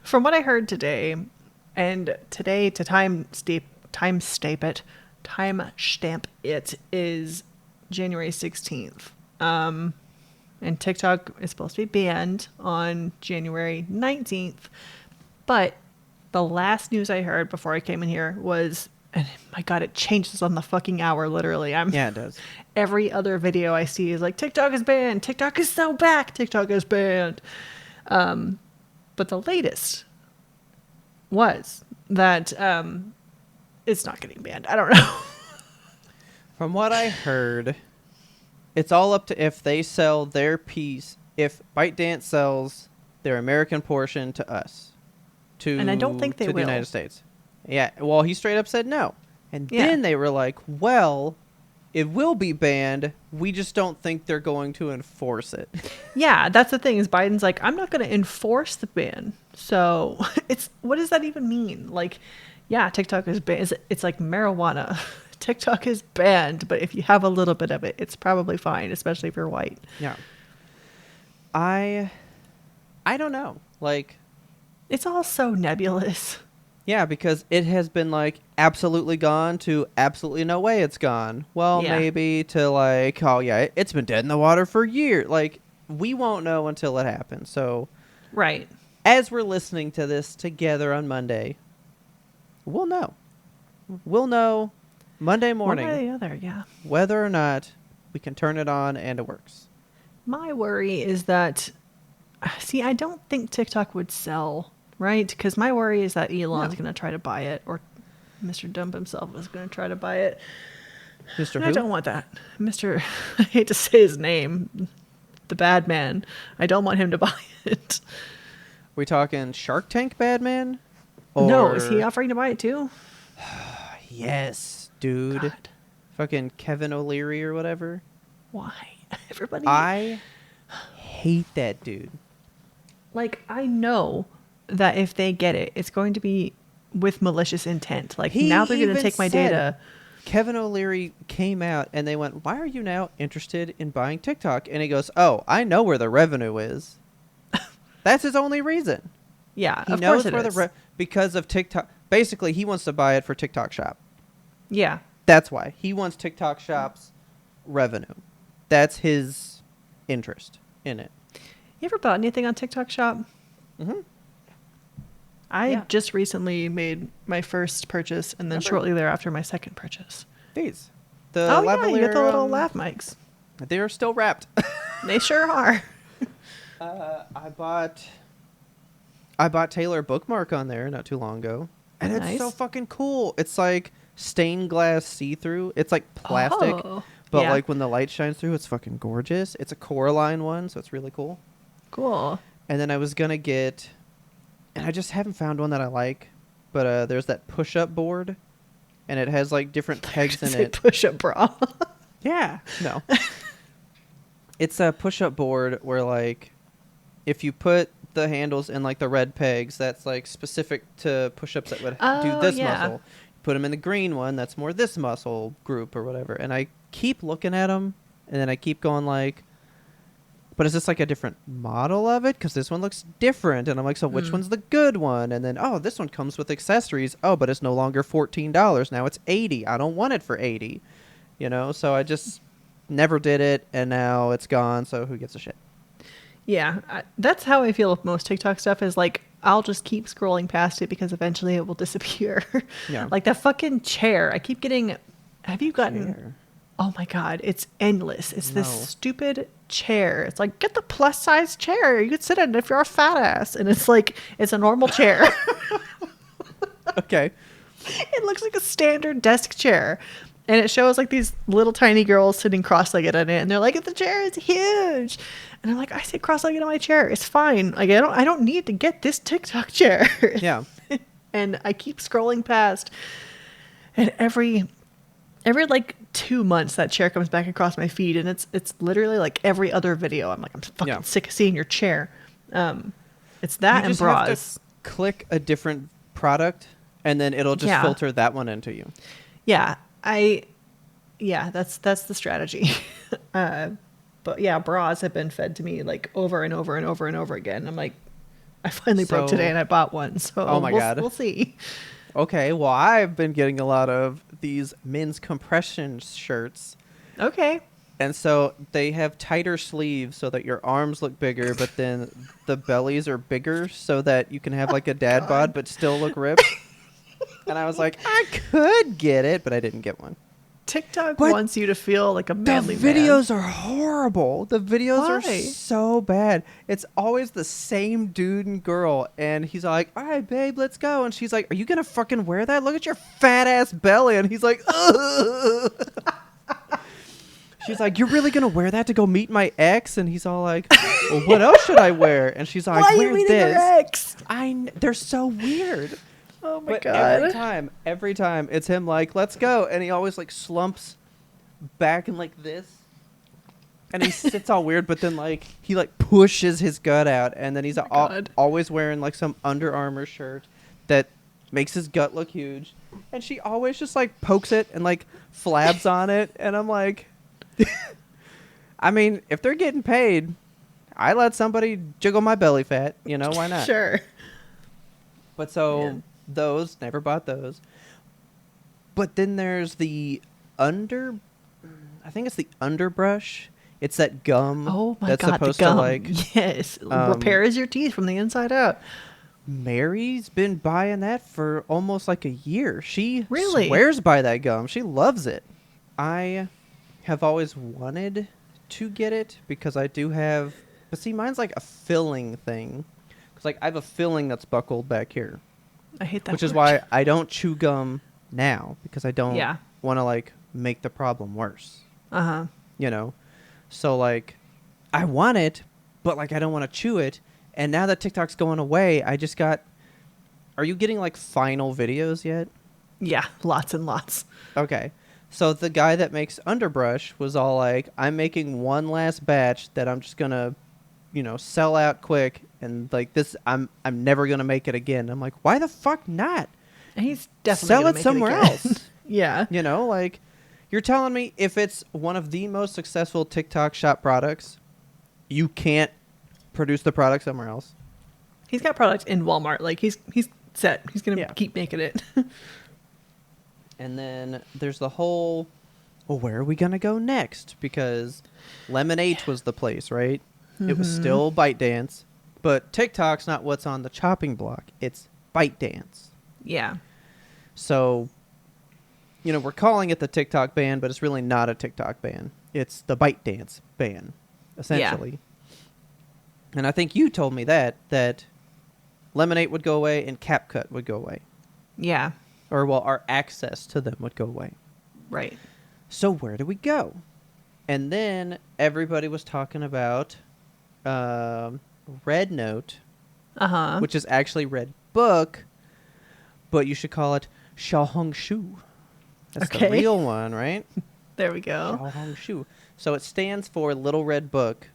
From what I heard today, and today to timestamp it is January 16th. And TikTok is supposed to be banned on January 19th, but the last news I heard before I came in here was, and my God, it changes on the fucking hour, literally. Yeah, it does. Every other video I see is like, TikTok is banned. TikTok is so back. TikTok is banned. But the latest was that it's not getting banned. I don't know. From what I heard, it's all up to if they sell their piece. If ByteDance sells their American portion to us, And I don't think they to will. the United States. Yeah, well, he straight up said no. And Yeah. then they were like, well, it will be banned. We just don't think they're going to enforce it. Yeah, that's the thing is Biden's like, I'm not going to enforce the ban. So it's, what does that even mean? Like, yeah, TikTok is banned. It's like marijuana. TikTok is banned, but if you have a little bit of it, it's probably fine, especially if you're white. Yeah. I don't know. Like, It's all so nebulous. yeah, because it has been like absolutely gone to absolutely no way it's gone. Well, Yeah. maybe to like, oh yeah, it's been dead in the water for years. Like, we won't know until it happens. So Right. as we're listening to this together on Monday, we'll know. We'll know Monday morning One way or the other, yeah. whether or not we can turn it on and it works. My worry is that, see, I don't think TikTok would sell, right? Because my worry is that Elon's No. going to try to buy it, or Mr. Dump himself is going to try to buy it. Mr. And Who? I don't want that. Mr. I hate to say his name, the bad man. I don't want him to buy it. We talking Shark Tank bad man? No, is he offering to buy it too? Yes, dude. God, Fucking Kevin O'Leary or whatever. why? Everybody. I hate that dude. Like, I know that if they get it, it's going to be with malicious intent. Like, He now they're going to even take my said- data. Kevin O'Leary came out and they went, "Why are you now interested in buying TikTok?" And he goes, "Oh, I know where the revenue is." That's his only reason. Yeah, He of knows course it where is. because of TikTok. Basically, he wants to buy it for TikTok Shop. Yeah. That's why he wants TikTok Shop's revenue. That's his interest in it. You ever bought anything on TikTok Shop? Mm-hmm. I Yeah. just recently made my first purchase, and then Remember? shortly thereafter, my second purchase. These, the Oh, yeah, you got the lavalier, little laugh mics. They are still wrapped. They sure are. I bought Taylor a bookmark on there not too long ago, and it's so Nice. fucking cool. It's like stained glass see-through. It's like plastic, Oh, but yeah. like when the light shines through, it's fucking gorgeous. It's a Coraline one, so it's really cool. Cool. And then I was gonna get, and I just haven't found one that I like, but there's that push-up board, and it has like different pegs in Say it. push-up bra. Yeah, no. It's a push-up board where like if you put the handles in like the red pegs, that's like specific to push-ups that would do Oh, this yeah. muscle. Put them in the green one, that's more this muscle group or whatever. And I keep looking at them, and then I keep going like, but is this like a different model of it? Because this one looks different. And I'm like, so which one's the good one? And then, oh, this one comes with accessories. Oh, but it's no longer $14. Now it's $80. I don't want it for $80. You know, so I just never did it, and now it's gone, so who gives a shit? Yeah, that's how I feel with most TikTok stuff is like, I'll just keep scrolling past it because eventually it will disappear. Yeah. Like that fucking chair. I keep getting, have you gotten, Chair. oh my God, it's endless. It's this No. stupid chair. It's like, get the plus size chair. You could sit in it if you're a fat ass. And it's like, it's a normal chair. Okay. It looks like a standard desk chair. And it shows like these little tiny girls sitting cross-legged on it. And they're like, the chair is huge. And I'm like, I sit cross-legged on my chair. It's fine. Like, I don't need to get this TikTok chair. Yeah. And I keep scrolling past. And every like 2 months that chair comes back across my feed. And it's literally like every other video. I'm like, I'm fucking Yeah. sick of seeing your chair. It's that You and just have to bras. click a different product, and then it'll just Yeah. filter that one into you. Yeah, that's the strategy. But yeah, bras have been fed to me like over and over and over and over again. I'm like, I finally broke So- today and I bought one. So Oh my God. we'll see. Okay, well, I've been getting a lot of these men's compression shirts. Okay. And so they have tighter sleeves so that your arms look bigger, but then the bellies are bigger so that you can have like a dad bod but still look ripped. And I was like, I could get it, but I didn't get one. TikTok But wants you to feel like a The manly man. videos are horrible. The videos are Why? so bad. It's always the same dude and girl, and he's like, "All right, babe, let's go." And she's like, "Are you gonna fucking wear that? Look at your fat ass belly." And he's like, "Ugh." She's like, "You're really gonna wear that to go meet my ex?" And he's all like, "Well, what else should I wear?" And she's like, Why are you "Wear meeting your this." ex? They're so weird. Oh my But god. every time it's him like, "Let's go," and he always like slumps back and like this, and he sits all weird. But then like he like pushes his gut out, and then he's God. always wearing like some Under Armour shirt that makes his gut look huge, and she always just like pokes it and like flabs on it, and I'm like, I mean, if they're getting paid, I let somebody jiggle my belly fat, you know, why not? Sure. But so Man. those, never bought those. But then there's the I think it's the underbrush. It's that gum Oh my that's god, supposed the gum. to like. Yes, repairs your teeth from the inside out. Mary's been buying that for almost like a year. She Really? swears by that gum. She loves it. I have always wanted to get it because I do have, but see, mine's like a filling thing. Cause like I have a filling that's buckled back here, I hate that. which is word. why I don't chew gum now because I don't Yeah. want to like make the problem worse. Uh-huh. You know, so like I want it, but like I don't want to chew it. And now that TikTok's going away, I just got. Are you getting like final videos yet? Yeah, lots and lots. Okay. So the guy that makes underbrush was all like, I'm making one last batch that I'm just gonna, you know, sell out quick, and like this, I'm never gonna make it again. I'm like, why the fuck not? And he's definitely Sell gonna it make somewhere again. else. Yeah. You know, like you're telling me if it's one of the most successful TikTok shop products, you can't produce the product somewhere else. He's got products in Walmart. Like he's set. He's gonna Yeah. keep making it. And then there's the whole, well, where are we going to go next? Because Lemonade was the place, right? It was still ByteDance, but TikTok's not what's on the chopping block. It's ByteDance. Yeah. So, you know, we're calling it the TikTok ban, but it's really not a TikTok ban. It's the ByteDance ban, essentially. And I think you told me that Lemonade would go away and CapCut would go away. Yeah. Or, well, our access to them would go away. Right. So where do we go? And then everybody was talking about Red Note, Uh-huh. which is actually Red Book, but you should call it Xiaohongshu. That's Okay. the real one, right? There we go. Xiaohongshu. So it stands for Little Red Book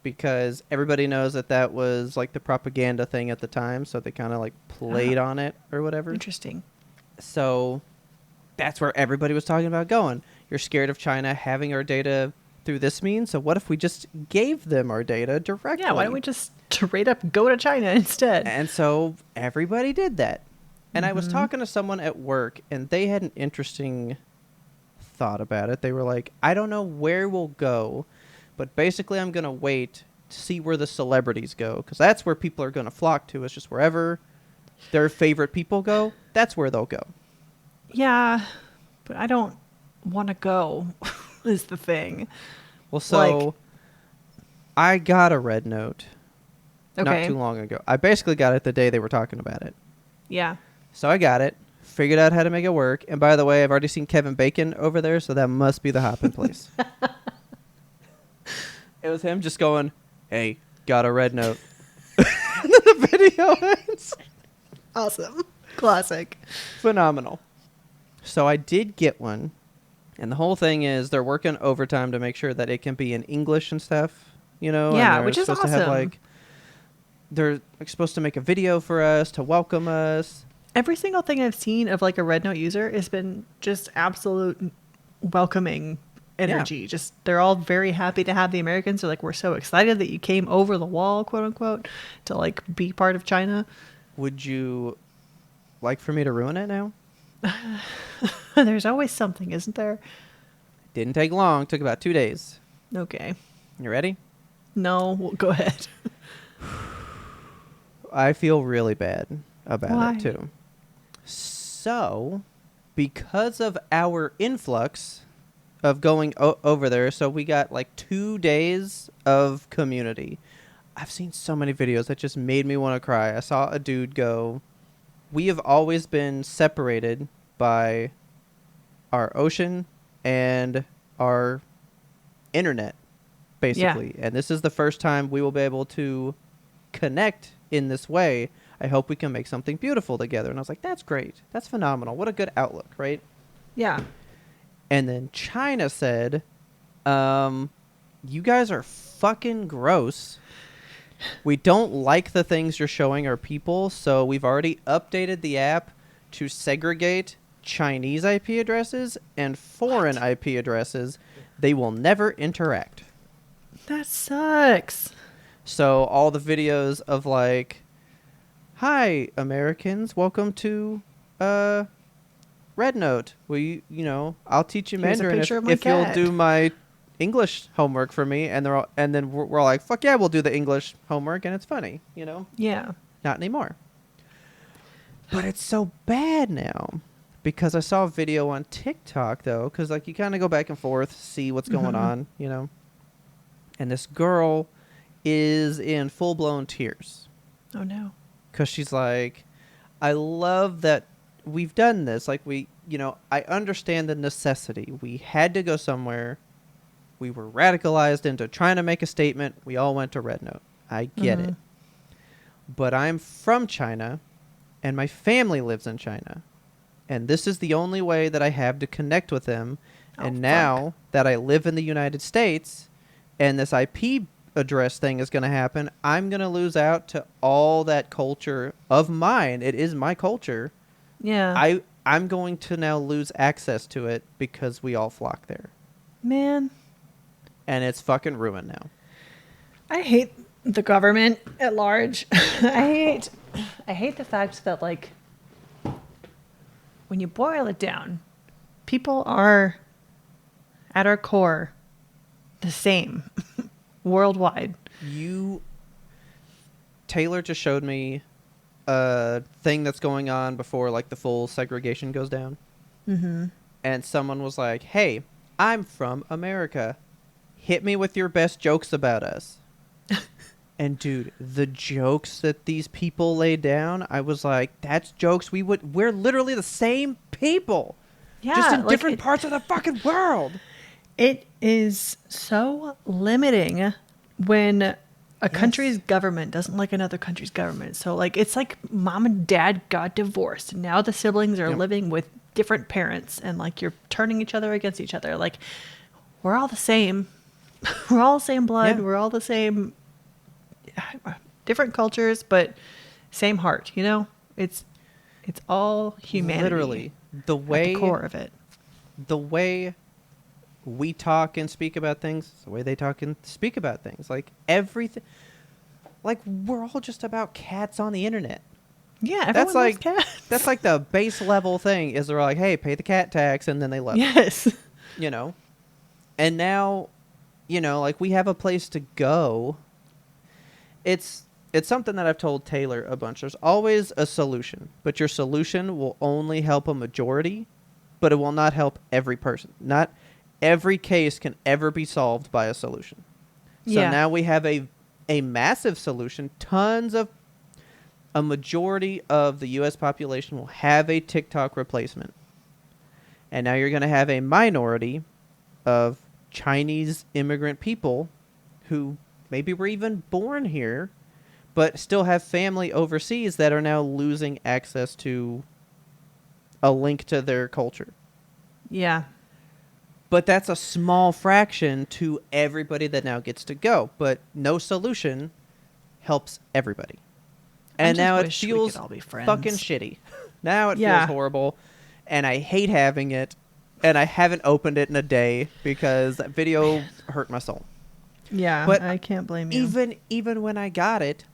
because everybody knows that was like the propaganda thing at the time, so they kind of like played on it or whatever. Interesting. So that's where everybody was talking about going. You're scared of China having our data through this means, so what if we just gave them our data directly? Yeah, why don't we just straight up go to China instead? And so everybody did that. And I was talking to someone at work, and they had an interesting thought about it. They were like, I don't know where we'll go, but basically I'm going to wait to see where the celebrities go, because that's where people are going to flock to. It's just wherever their favorite people go, that's where they'll go. Yeah, but I don't want to go, is the thing. Well, so Like- I got a Red Note not Okay. too long ago. I basically got it the day they were talking about it. Yeah. So I got it, figured out how to make it work. And by the way, I've already seen Kevin Bacon over there, so that must be the hopping place. It was him just going, hey, got a Red Note. And then the video ends. Awesome. Classic. Phenomenal. So I did get one. And the whole thing is they're working overtime to make sure that it can be in English and stuff, you know? and Yeah, they're which is supposed to have, awesome. like, they're like, supposed to make a video for us to welcome us. Every single thing I've seen of like a Red Note user has been just absolute welcoming energy. Just they're all very happy to have the Americans. They're like, we're so excited that you came over the wall, quote unquote, to like be part of China. Would you like for me to ruin it now? There's always something, isn't there? Didn't take long. Took about 2 days. Okay. You ready? No, well, go ahead. I feel really bad about Why? it, too. So, because of our influx of going over there, so we got like 2 days of community. I've seen so many videos that just made me want to cry. I saw a dude go, we have always been separated by our ocean and our internet, basically. And this is the first time we will be able to connect in this way. I hope we can make something beautiful together. And I was like, that's great. That's phenomenal. What a good outlook, right? Yeah. And then China said, you guys are fucking gross. We don't like the things you're showing our people, so we've already updated the app to segregate Chinese IP addresses and foreign IP addresses. They will never interact. That sucks. So all the videos of like, hi, Americans, welcome to Red Note. I'll teach you Here's a Mandarin picture of my if you'll cat. do my English homework for me. And then we're all like, fuck yeah, we'll do the English homework, and it's funny, Yeah. Not anymore. But it's so bad now because I saw a video on TikTok though, because like you kind of go back and forth, see what's going on, And this girl is in full blown tears Oh no. because she's like, I love that we've done this. Like I understand the necessity. We had to go somewhere. We were radicalized into trying to make a statement. We all went to Red Note. I get it. But I'm from China, and my family lives in China. And this is the only way that I have to connect with them. And now that I live in the United States, and this IP address thing is going to happen, I'm going to lose out to all that culture of mine. It is my culture. Yeah. I'm going to now lose access to it because we all flock there. Man. And it's fucking ruined now. I hate the government at large. I hate the fact that, like, when you boil it down, people are at our core the same worldwide. Taylor just showed me a thing that's going on before like the full segregation goes down. And someone was like, hey, I'm from America. Hit me with your best jokes about us. And dude, the jokes that these people lay down, I was like, that's jokes we're literally the same people. Yeah, just in like different parts of the fucking world. It is so limiting when a country's government doesn't like another country's government. So like it's like mom and dad got divorced. Now the siblings are living with different parents, and like you're turning each other against each other. Like we're all the same. We're all the same blood. Yeah. We're all the same, different cultures, but same heart, It's all humanity. Literally, at the core of it. The way we talk and speak about things, the way they talk and speak about things, like everything. Like we're all just about cats on the internet. Yeah, everyone That's loves like cats. that's like the base level thing. Is they're like, hey, pay the cat tax, and then they love Yes. it. And now, like we have a place to go. It's something that I've told Taylor a bunch. There's always a solution, but your solution will only help a majority, but it will not help every person. Not every case can ever be solved by a solution. So now we have a massive solution. A majority of the U.S. population will have a TikTok replacement. And now you're going to have a minority of Chinese immigrant people who maybe were even born here, but still have family overseas that are now losing access to a link to their culture. Yeah. But that's a small fraction to everybody that now gets to go. But no solution helps everybody. And now it feels fucking shitty. Now it feels horrible. And I hate having it. And I haven't opened it in a day because that video hurt my soul. Yeah, but I can't blame you. Even when I got it,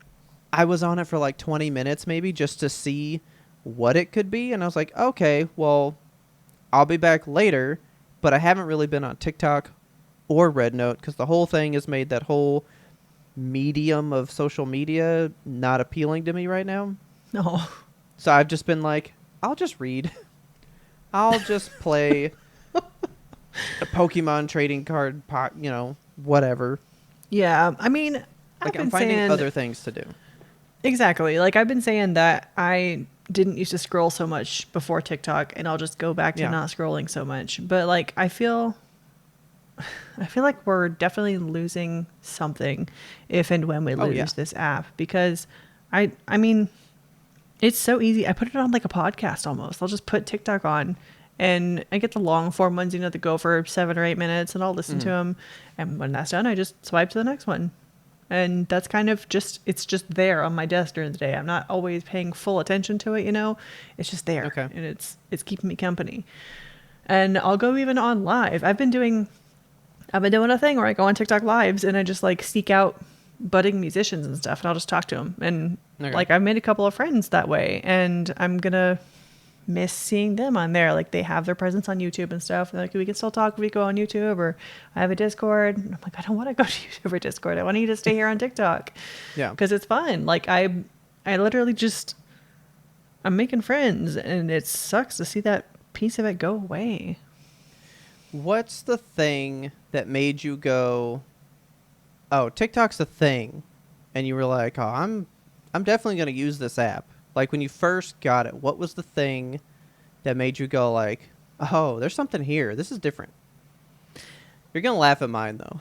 I was on it for like 20 minutes maybe just to see what it could be. And I was like, okay, well, I'll be back later. But I haven't really been on TikTok or Red Note because the whole thing has made that whole medium of social media not appealing to me right now. No. So I've just been like, I'll just read. I'll just play a Pokemon trading card, whatever. Yeah, I mean, Like I'm finding other things to do. Exactly. Like I've been saying that I didn't used to scroll so much before TikTok, and I'll just go back to not scrolling so much. But like I feel I feel like we're definitely losing something if and when we Oh, lose yeah. this app, because I mean, it's so easy. I put it on like a podcast almost. I'll just put TikTok on and I get the long form ones, you know, that go for 7 or 8 minutes, and I'll listen to them. And when that's done, I just swipe to the next one. And that's kind of just, it's just there on my desk during the day. I'm not always paying full attention to it, you know, it's just there. Okay. And it's keeping me company. And I'll go even on live. I've been doing a thing where I go on TikTok lives and I just like seek out budding musicians and stuff, and I'll just talk to them. And Okay. like I've made a couple of friends that way, and I'm gonna miss seeing them on there. Like they have their presence on YouTube and stuff. And like, we can still talk if we go on YouTube, or I have a Discord. And I'm like, I don't want to go to YouTube or Discord. I want you to stay here on TikTok. Yeah. Because it's fun. Like I literally just, I'm making friends, and it sucks to see that piece of it go away. What's the thing that made you go, oh, TikTok's a thing, and you were like, oh, I'm definitely going to use this app? Like when you first got it, what was the thing that made you go like, oh, there's something here. This is different. You're going to laugh at mine though.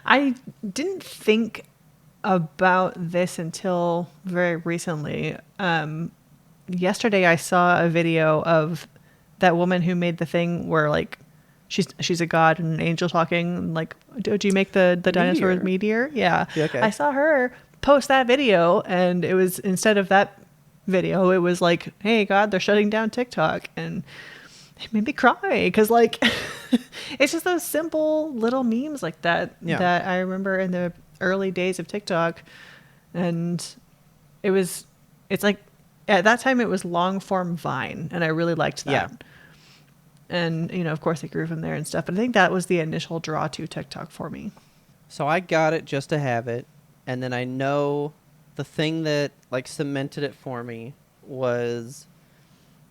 I didn't think about this until very recently. Yesterday I saw a video of that woman who made the thing where like she's a god and an angel talking, like, did you make the dinosaur with meteor? Yeah. Okay. I saw her post that video, and it was, instead of that video, it was like, hey God, they're shutting down TikTok. And it made me cry, because like it's just those simple little memes like that that I remember in the early days of TikTok. And it's like at that time it was long form Vine, and I really liked that. Yeah. And you know, of course it grew from there and stuff, but I think that was the initial draw to TikTok for me. So I got it just to have it, and then I know the thing that like cemented it for me was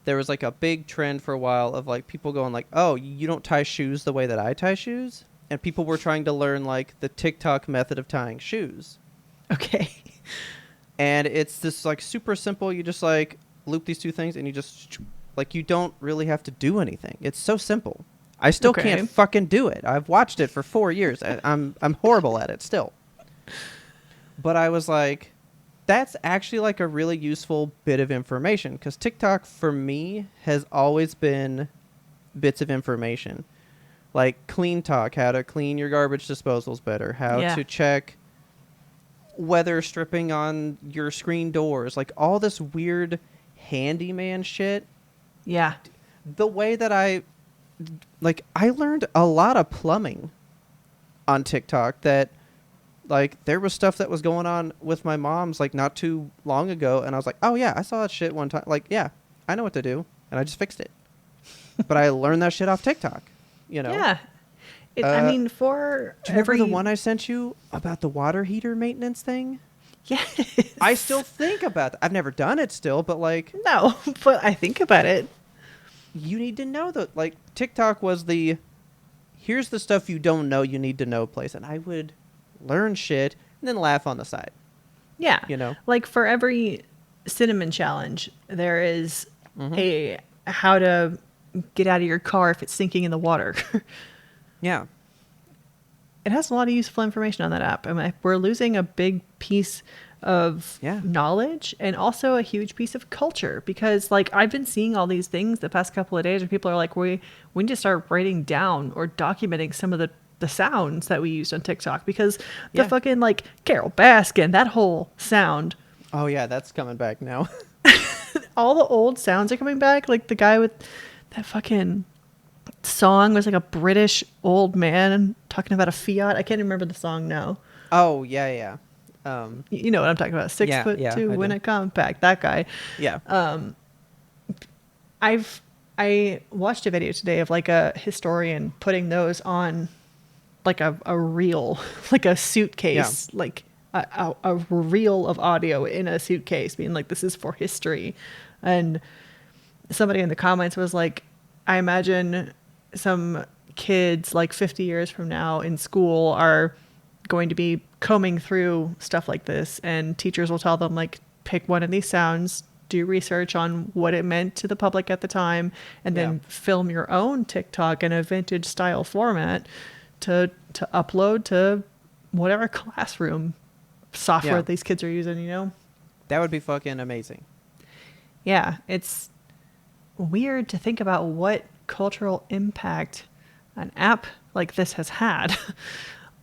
there was like a big trend for a while of like people going like, oh, you don't tie shoes the way that I tie shoes, and people were trying to learn like the TikTok method of tying shoes. Okay. And it's this like super simple, you just like loop these two things and you just like, you don't really have to do anything. It's so simple. I still can't fucking do it. I've watched it for 4 years. I'm horrible at it still. But I was like, that's actually like a really useful bit of information, because TikTok for me has always been bits of information. Like clean talk, how to clean your garbage disposals better, how to check weather stripping on your screen doors, like all this weird handyman shit. Yeah. The way that I learned a lot of plumbing on TikTok, that like there was stuff that was going on with my mom's like not too long ago, and I was like, oh yeah, I saw that shit one time. Like, yeah, I know what to do, and I just fixed it. But I learned that shit off TikTok, you know? Yeah. I mean, do you remember the one I sent you about the water heater maintenance thing? Yes. I still think about that. I've never done it still, but like, No, but I think about it. you need to know that, like, TikTok was the, here's the stuff you don't know you need to know place. And I would learn shit and then laugh on the side. Yeah. You know? Like for every cinnamon challenge, there is a how to get out of your car if it's sinking in the water. Yeah. It has a lot of useful information on that app. I mean, we're losing a big piece of knowledge, and also a huge piece of culture, because like I've been seeing all these things the past couple of days where people are like, we need to start writing down or documenting some of the sounds that we used on TikTok, because the fucking like Carol Baskin, that whole sound. Oh yeah, that's coming back now. All the old sounds are coming back. Like the guy with that fucking song was like a British old man talking about a Fiat. I can't remember the song now. Oh yeah, yeah. You know what I'm talking about. 6'2" when it compact. That guy. Yeah. I watched a video today of like a historian putting those on like a reel, like a suitcase, like a reel of audio in a suitcase, being like, this is for history. And somebody in the comments was like, I imagine some kids like 50 years from now in school are going to be combing through stuff like this, and teachers will tell them like, pick one of these sounds, do research on what it meant to the public at the time, and then film your own TikTok in a vintage style format to upload to whatever classroom software these kids are using, you know? That would be fucking amazing. Yeah, it's weird to think about what cultural impact an app like this has had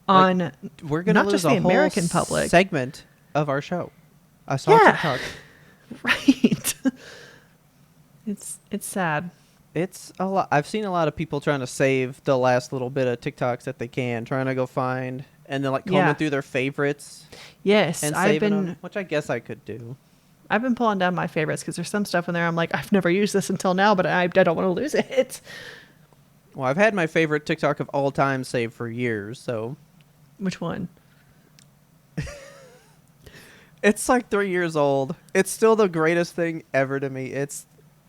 on Like, we're gonna not lose just a the whole American public. segment of our show. I saw Yeah. TikTok. Right. It's sad. It's a lot. I've seen a lot of people trying to save the last little bit of TikToks that they can, trying to go find, and then like combing through their favorites Yes, and I've saving been them, which I guess I could do. pulling down my favorites because there's some stuff in there I'm like, I've never used this until now, but I don't want to lose it. Well, I've had my favorite TikTok of all time saved for years, so Which one? it's like 3 years old. It's still the greatest thing ever to me. It's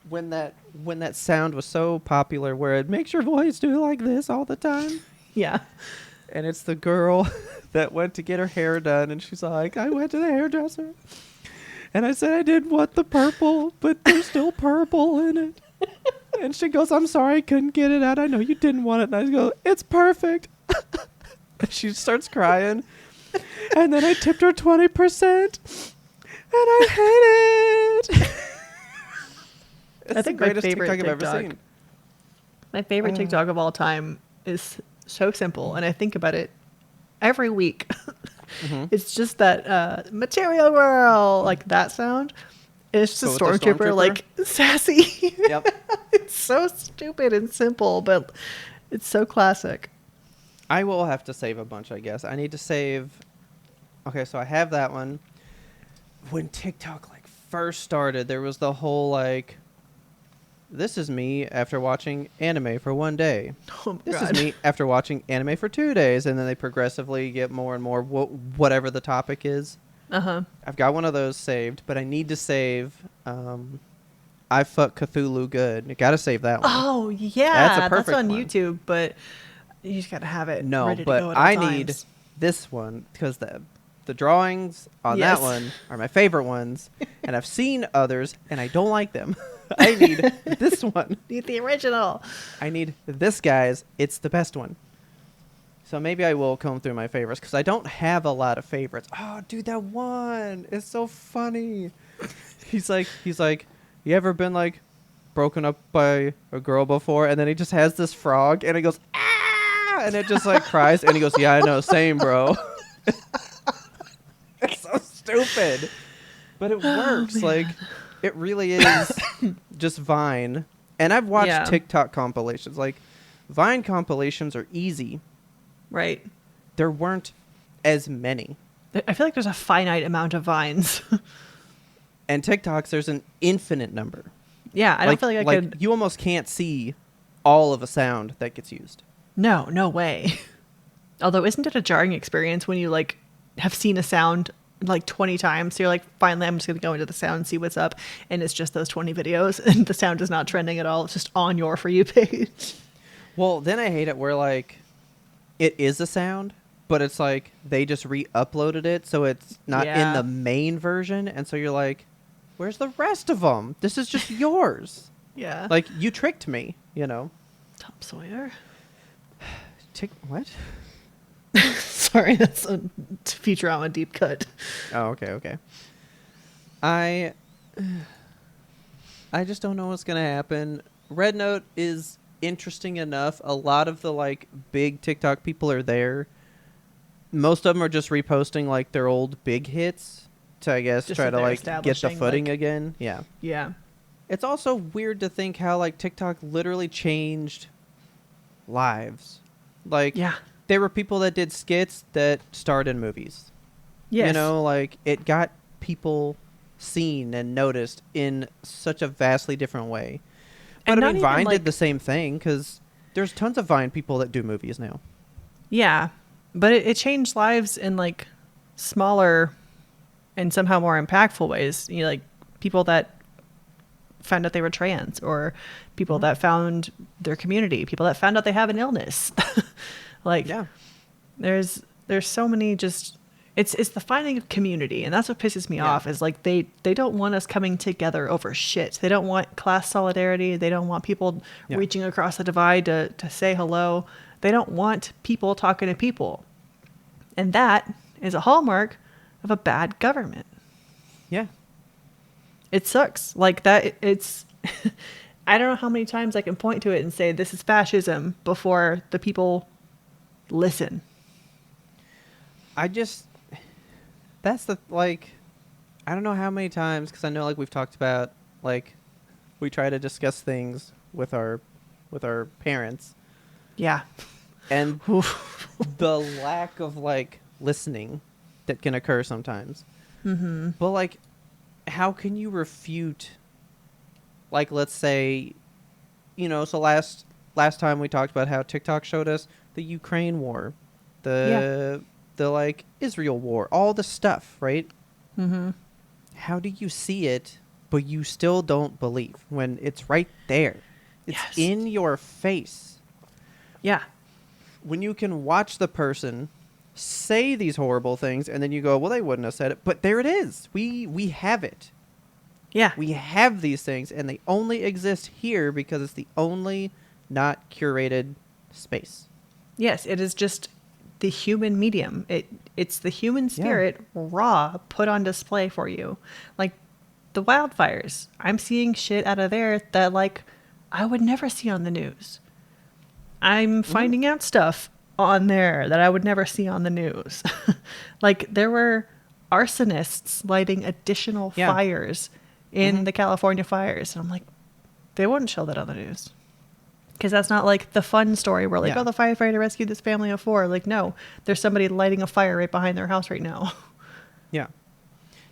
when that sound was so popular where it makes your voice do like this all the time. Yeah. And it's the girl that went to get her hair done, and she's like, I went to the hairdresser, and I said I didn't want the purple, but there's still purple in it. And she goes, I'm sorry, I couldn't get it out. I know you didn't want it. And I go, it's perfect. And she starts crying. And then I tipped her 20%, and I hate it. It's I think the my greatest favorite TikTok I've ever TikTok- seen. My favorite TikTok of all time is so simple, and I think about it every week. It's just that Material Girl, like that sound. It's just a So it's a stormtrooper, stormtrooper? like sassy. Yep. It's so stupid and simple, but it's so classic. I will have to save a bunch, I guess. I need to save. Okay, so I have that one. When TikTok like first started, there was the whole like, this is me after watching anime for 1 day. Oh my This God. is me after watching anime for 2 days, and then they progressively get more and more whatever the topic is. I've got one of those saved, but I need to save I Fuck Cthulhu Good. You gotta save that one. Oh yeah, That's a that's perfect on one. YouTube, but you just gotta have it No, ready but to go at all I times. need this one because the drawings on Yes. that one are my favorite ones, and I've seen others and I don't like them. I need this one. Need the original. I need this guy's. It's the best one. So maybe I will comb through my favorites because I don't have a lot of favorites. Oh, dude, that one is so funny. He's like, you ever been like broken up by a girl before? And then he just has this frog and he goes, ah, and it just like cries. And he goes, yeah, I know, same, bro. It's so stupid, but it works. Like, it really is just Vine. And I've watched TikTok compilations. Like, Vine compilations are easy. Right. There weren't as many. I feel like there's a finite amount of vines. And TikToks, there's an infinite number. Yeah, I don't feel like I could. You almost can't see all of a sound that gets used. No way. Although, isn't it a jarring experience when you like have seen a sound like 20 times? So you're like, finally, I'm just going to go into the sound and see what's up. And it's just those 20 videos and the sound is not trending at all. It's just on your For You page. Well, then I hate it where like it is a sound, but it's like they just re-uploaded it. So it's not in the main version. And so you're like, where's the rest of them? This is just yours. Yeah. Like, you tricked me, you know? Tom Sawyer. What? Sorry, that's a Futurama deep cut. Oh, okay. I just don't know what's gonna happen. Red Note is interesting enough. A lot of the like big TikTok people are there. Most of them are just reposting like their old big hits to, I guess, Just try that to they're like get the establishing, footing like- again. Yeah. Yeah. It's also weird to think how like TikTok literally changed lives. Like, Yeah. there were people that did skits that starred in movies. Yes. You know, like, it got people seen and noticed in such a vastly different way. And But I not mean, even, Vine like- did the same thing because there's tons of Vine people that do movies now. Yeah. But it changed lives in like smaller and somehow more impactful ways. You know, like people that found out they were trans, or people that found their community, people that found out they have an illness. Like, Yeah. there's so many just It's the finding of community, and that's what pisses me off. Is like they don't want us coming together over shit. They don't want class solidarity. They don't want people reaching across the divide to say hello. They don't want people talking to people, and that is a hallmark of a bad government. Yeah. It sucks. Like that. It's I don't know how many times I can point to it and say this is fascism before the people listen. That's the, like, I don't know how many times, because I know, like, we've talked about, like, we try to discuss things with our parents, Yeah. and the lack of, like, listening that can occur sometimes. Mm-hmm. But, like, how can you refute, like, let's say, so last time we talked about how TikTok showed us the Ukraine war, the like Israel war, all the stuff, right? Mm-hmm. How do you see it, but you still don't believe when it's right there? It's in your face. Yeah. When you can watch the person say these horrible things, and then you go, well, they wouldn't have said it, but there it is. We have it. Yeah. We have these things, and they only exist here because it's the only not curated space. Yes, it is just the human medium. It's the human spirit raw put on display for you. Like the wildfires. I'm seeing shit out of there that like I would never see on the news. I'm finding out stuff on there that I would never see on the news. Like there were arsonists lighting additional fires in the California fires. And I'm like, they wouldn't show that on the news. Because that's not like the fun story where like, oh, the firefighter rescued this family of 4. Like, no, there's somebody lighting a fire right behind their house right now. Yeah.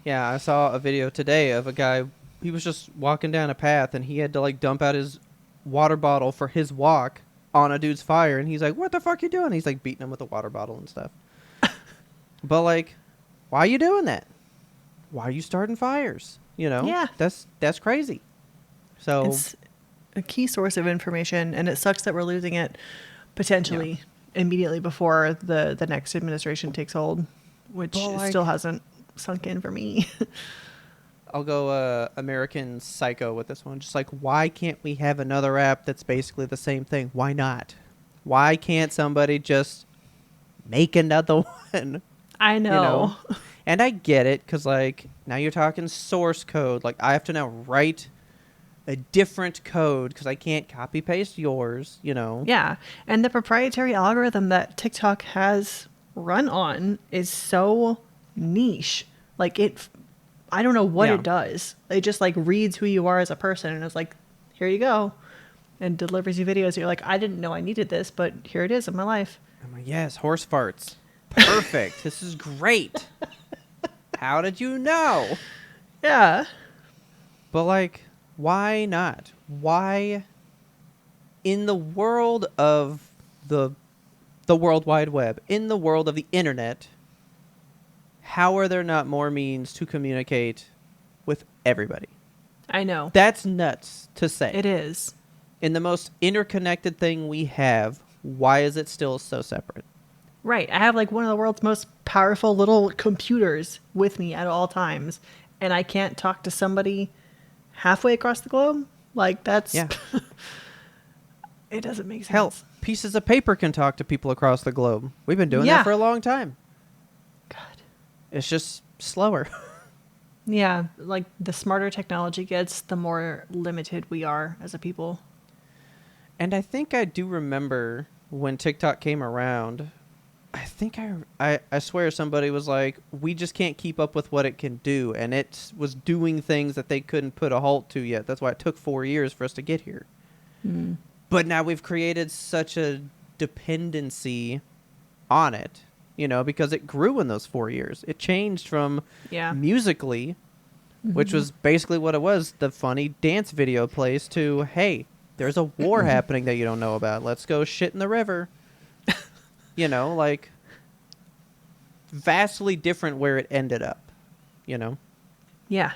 Yeah, I saw a video today of a guy, he was just walking down a path and he had to like dump out his water bottle for his walk on a dude's fire. And he's like, what the fuck you doing? He's like beating him with a water bottle and stuff. But like, why are you doing that? Why are you starting fires? Yeah. That's crazy. So it's a key source of information, and it sucks that we're losing it potentially immediately before the next administration takes hold, which still hasn't sunk in for me. I'll go American Psycho with this one. Just like, why can't we have another app that's basically the same thing? Why not? Why can't somebody just make another one? I know. And I get it, because like now you're talking source code. Like I have to now write a different code because I can't copy paste yours, Yeah. And the proprietary algorithm that TikTok has run on is so niche. Like I don't know what it does. It just like reads who you are as a person and it's like, here you go. And delivers you videos. You're like, I didn't know I needed this, but here it is in my life. I'm like, yes, horse farts. Perfect. This is great. How did you know? Yeah. But like, why not? Why, in the world of the World Wide Web, in the world of the internet, how are there not more means to communicate with everybody? I know. That's nuts to say. It is. In the most interconnected thing we have, why is it still so separate? Right. I have like one of the world's most powerful little computers with me at all times, and I can't talk to somebody halfway across the globe. Like that's it doesn't make sense. Hell, pieces of paper can talk to people across the globe. We've been doing that for a long time. God. It's just slower. Yeah, like the smarter technology gets, the more limited we are as a people. And I think I do remember when TikTok came around, I think I swear somebody was like, we just can't keep up with what it can do. And it was doing things that they couldn't put a halt to yet. That's why it took 4 years for us to get here. Mm. But now we've created such a dependency on it, because it grew in those 4 years. It changed from Musically, which was basically what it was, the funny dance video place, to, hey, there's a war happening that you don't know about. Let's go shit in the river. Like vastly different where it ended up, Yeah.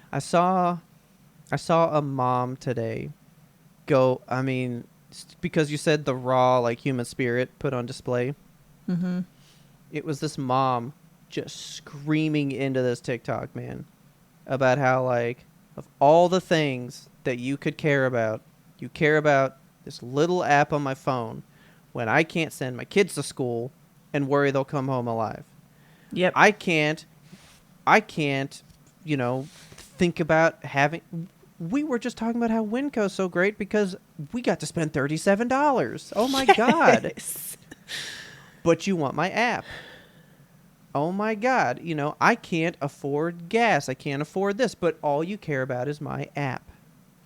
I saw a mom today go, because you said the raw, like, human spirit put on display. Mm-hmm. It was this mom just screaming into this TikTok, man, about how, like, of all the things that you could care about, you care about this little app on my phone when I can't send my kids to school and worry they'll come home alive. Yep. I can't, think about having... We were just talking about how Winco's so great because we got to spend $37. Oh, my God. Yes. But you want my app. Oh, my God. I can't afford gas. I can't afford this. But all you care about is my app.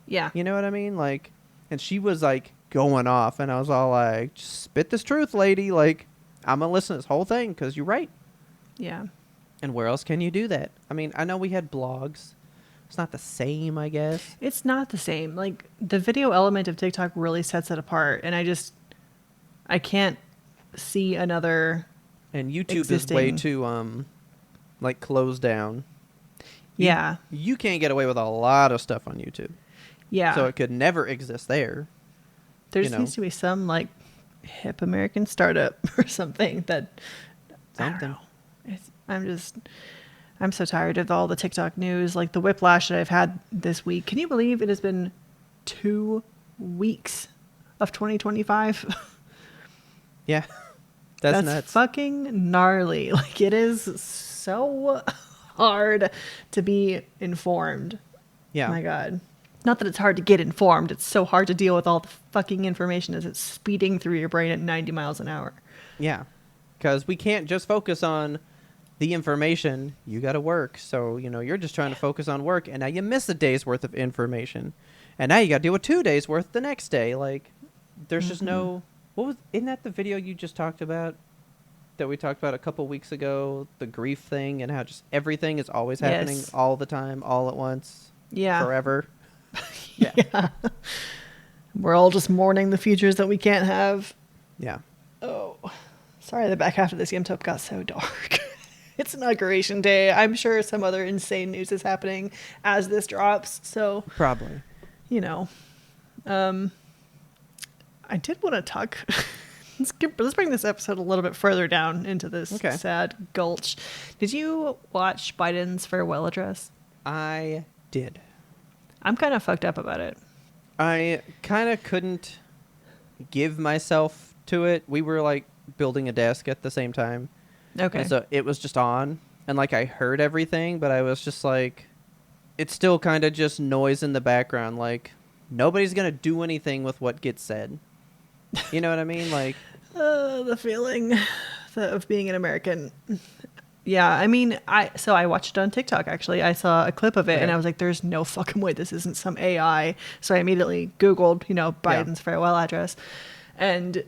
Yeah. You know what I mean? Like, and she was, like, going off. And I was all like, just spit this truth, lady. Like, I'm going to listen to this whole thing because you're right. Yeah. And where else can you do that? I mean, I know we had blogs. It's not the same, I guess. It's not the same. Like, the video element of TikTok really sets it apart. And I can't see another... And YouTube is way too, closed down. Yeah. You can't get away with a lot of stuff on YouTube. Yeah. So it could never exist there. There just needs to be some, like, hip American startup or something that... Something. I don't know. I'm so tired of all the TikTok news, like the whiplash that I've had this week. Can you believe it has been 2 weeks of 2025? Yeah. That's nuts. Fucking gnarly. Like, it is so hard to be informed. Yeah. My God. Not that it's hard to get informed. It's so hard to deal with all the fucking information as it's speeding through your brain at 90 miles an hour. Yeah. Because we can't just focus on the information. You got to work. So, you're just trying to focus on work. And now you miss a day's worth of information. And now you got to deal with 2 days worth the next day. Like, there's just no... Isn't that the video you just talked about? That we talked about a couple weeks ago? The grief thing and how just everything is always happening all the time, all at once. Yeah. Forever. Yeah. Yeah. We're all just mourning the futures that we can't have. Yeah. Oh. Sorry, the back half of this YMBToAP got so dark. It's Inauguration Day. I'm sure some other insane news is happening as this drops. So Probably. I did want to talk. Let's bring this episode a little bit further down into this sad gulch. Did you watch Biden's farewell address? I did. I'm kind of fucked up about it. I kind of couldn't give myself to it. We were like building a desk at the same time. Okay. And so it was just on. And like I heard everything, but I was just like, it's still kind of just noise in the background. Like nobody's going to do anything with what gets said. You know what I mean? Like the feeling of being an American. Yeah, I mean, I watched it on TikTok, actually. I saw a clip of it, and I was like, there's no fucking way this isn't some AI. So I immediately Googled, Biden's farewell address. And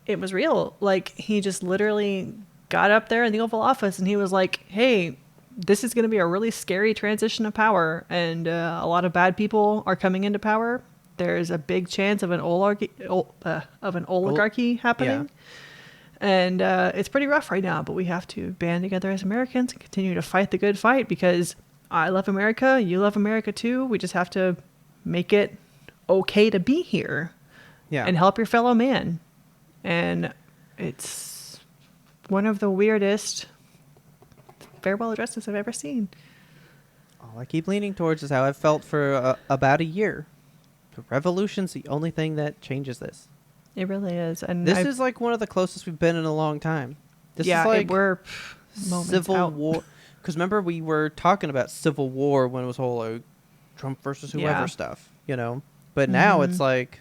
it was real. Like, he just literally got up there in the Oval Office, and he was like, hey, this is going to be a really scary transition of power, and a lot of bad people are coming into power. There's a big chance of an oligarchy happening. Yeah. And it's pretty rough right now, but we have to band together as Americans and continue to fight the good fight because I love America. You love America too. We just have to make it okay to be here and help your fellow man. And it's one of the weirdest farewell addresses I've ever seen. All I keep leaning towards is how I've felt for about a year. The revolution's the only thing that changes this. It really is. And this is like one of the closest we've been in a long time. This is like we're civil war. Because remember, we were talking about civil war when it was whole like, Trump versus whoever stuff, But now it's like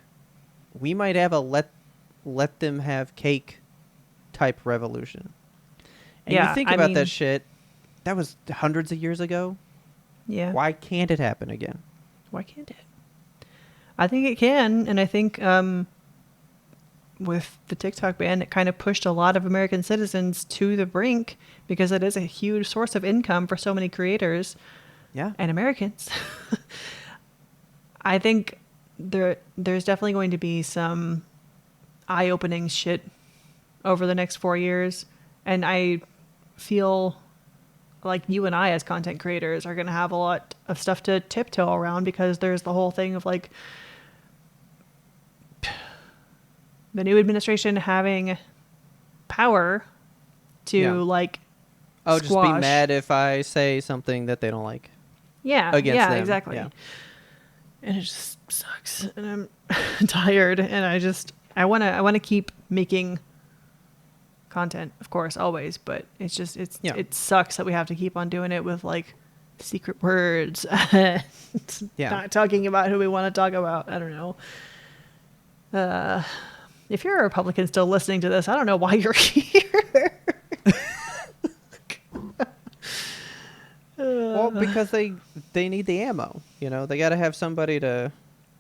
we might have a let them have cake type revolution. And you think about that shit, that was hundreds of years ago. Yeah. Why can't it happen again? Why can't it? I think it can, and I think with the TikTok ban, it kind of pushed a lot of American citizens to the brink because it is a huge source of income for so many creators and Americans. I think there's definitely going to be some eye-opening shit over the next 4 years, and I feel like you and I as content creators are going to have a lot of stuff to tiptoe around because there's the whole thing of like the new administration having power to like Oh, just be squash. mad if I say something that they don't like. Yeah, Against yeah, them, exactly. yeah. And it just sucks, and I'm tired, and I wanna keep making content, of course, always, but Yeah. it sucks that we have to keep on doing it with like secret words, Yeah. not talking about who we want to talk about. I don't know. If you're a Republican still listening to this, I don't know why you're here. Well, because they need the ammo. You know, they got to have somebody to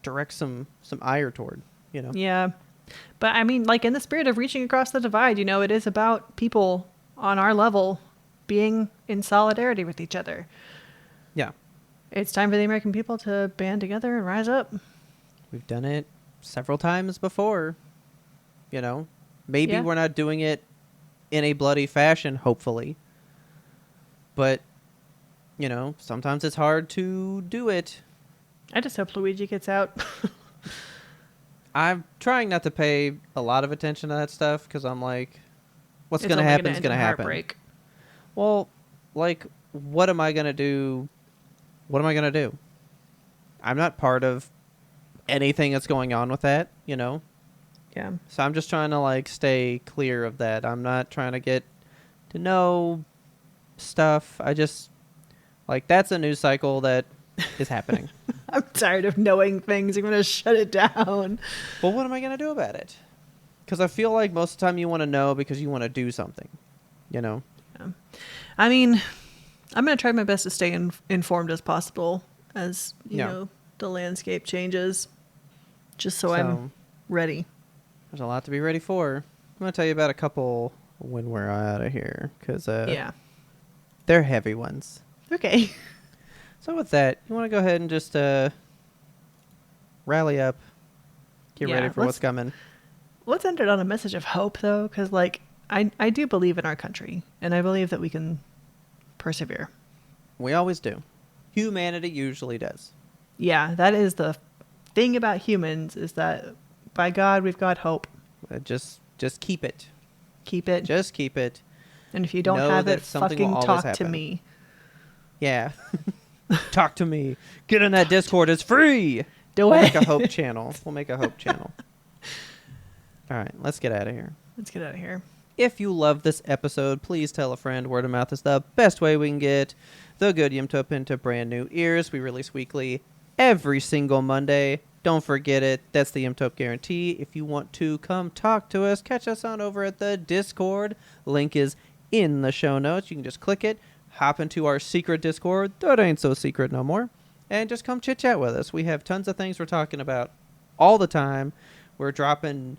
direct some ire toward. You know. Yeah. But I mean, like in the spirit of reaching across the divide, you know, it is about people on our level being in solidarity with each other. Yeah. It's time for the American people to band together and rise up. We've done it several times before. You know, maybe Yeah. we're not doing it in a bloody fashion, hopefully. But, you know, sometimes it's hard to do it. I just hope Luigi gets out. I'm trying not to pay a lot of attention to that stuff because I'm like, what's It's going to only happen gonna is end going to in happen. heartbreak. Well, like, what am I going to do? What am I going to do? I'm not part of anything that's going on with that, you know? Yeah. So I'm just trying to, like, stay clear of that. I'm not trying to get to know stuff. I just, like, that's a news cycle that is happening. I'm tired of knowing things. I'm going to shut it down. Well, what am I going to do about it? Because I feel like most of the time you want to know because you want to do something, you know? I mean, I'm going to try my best to stay informed as possible as, you Yeah. know, the landscape changes. Just so I'm ready. There's a lot to be ready for. I'm going to tell you about a couple when we're out of here because Yeah. they're heavy ones. Okay. So with that, you want to go ahead and just rally up, get Yeah, ready for what's coming. Let's end it on a message of hope, though, because, like, I do believe in our country, and I believe that we can persevere. We always do. Humanity usually does. Yeah, that is the thing about humans, is that, by God, we've got hope. Just keep it. Keep it. Just keep it. And if you don't know have that it, something will fucking always talk to happen. me. Yeah. Talk to me. Get in that Discord. It's free. Do We'll it. make a hope channel. We'll make a hope channel. All right, let's get out of here. Let's get out of here. If you love this episode, please tell a friend. Word of mouth is the best way we can get the good YMBToAP into brand new ears. We release weekly every single Monday. Don't forget it. That's the YMBToAP guarantee. If you want to come talk to us, catch us on over at the Discord. Link is in the show notes. You can just click it, hop into our secret Discord. That ain't so secret no more. And just come chit chat with us. We have tons of things we're talking about all the time. We're dropping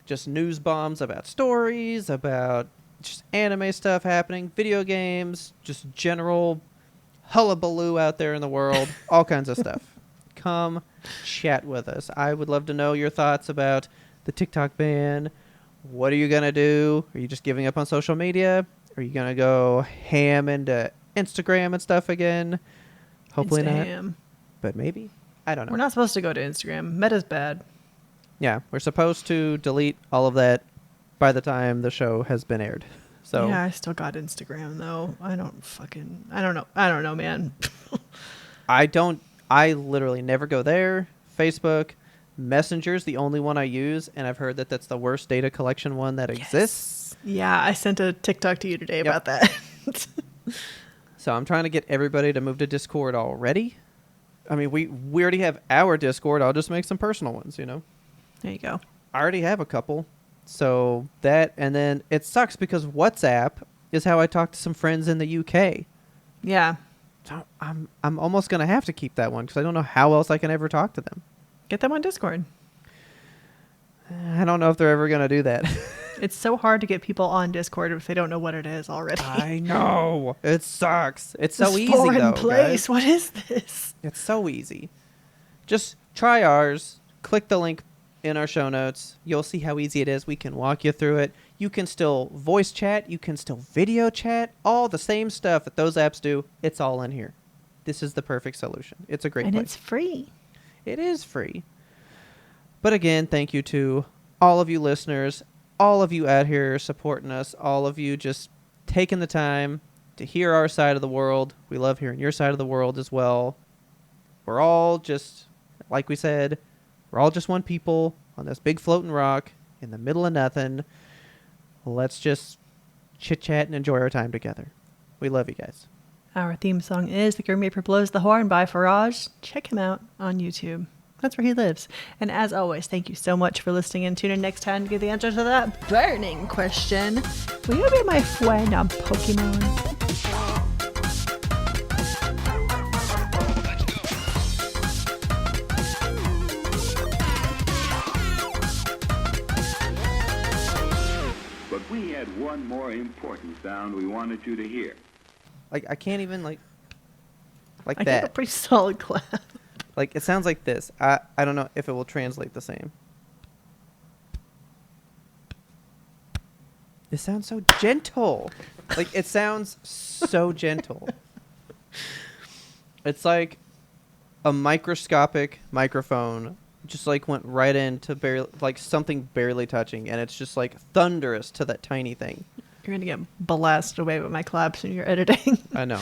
just news bombs about stories, about just anime stuff happening, video games, just general hullabaloo out there in the world, all kinds of stuff. Come chat with us. I would love to know your thoughts about the TikTok ban. What are you going to do? Are you just giving up on social media? Are you going to go ham into Instagram and stuff again? Hopefully not, Instagram. but maybe. I don't know. We're not supposed to go to Instagram. Meta's bad. Yeah, we're supposed to delete all of that by the time the show has been aired. So Yeah, I still got Instagram, though. I don't know, man. I literally never go there. Facebook, Messenger's the only one I use, and I've heard that that's the worst data collection one that exists. Yeah, I sent a TikTok to you today Yep. about that. So I'm trying to get everybody to move to Discord already. I mean, we already have our Discord. I'll just make some personal ones, you know. There you go. I already have a couple. So that, and then it sucks because WhatsApp is how I talk to some friends in the UK. Yeah. So I'm almost going to have to keep that one because I don't know how else I can ever talk to them. Get them on Discord. I don't know if they're ever going to do that. It's so hard to get people on Discord if they don't know what it is already. I know. It sucks. It's so This easy, foreign though, place. guys. What is this? It's so easy. Just try ours. Click the link in our show notes. You'll see how easy it is. We can walk you through it. You can still voice chat. You can still video chat. All the same stuff that those apps do. It's all in here. This is the perfect solution. It's a great And place. it's free. It is free. But again, thank you to all of you listeners, all of you out here supporting us, all of you just taking the time to hear our side of the world. We love hearing your side of the world as well. We're all just, like we said, we're all just one people on this big floating rock in the middle of nothing. Let's just chit-chat and enjoy our time together. We love you guys. Our theme song is The Grim Reaper Blows the Horn by Faraj. Check him out on YouTube. That's where he lives. And as always, thank you so much for listening and tune in next time to get the answer to that burning question. Will you be my friend on Pokemon? But we had one more important sound we wanted you to hear. Like, I can't even, like I that. gave a pretty solid clap. Like, it sounds like this. I don't know if it will translate the same. It sounds so gentle. Like, it sounds so gentle. It's like a microscopic microphone just, like, went right into barely, like, something barely touching, and it's just, like, thunderous to that tiny thing. You're going to get blasted away with my claps when you're editing. I know.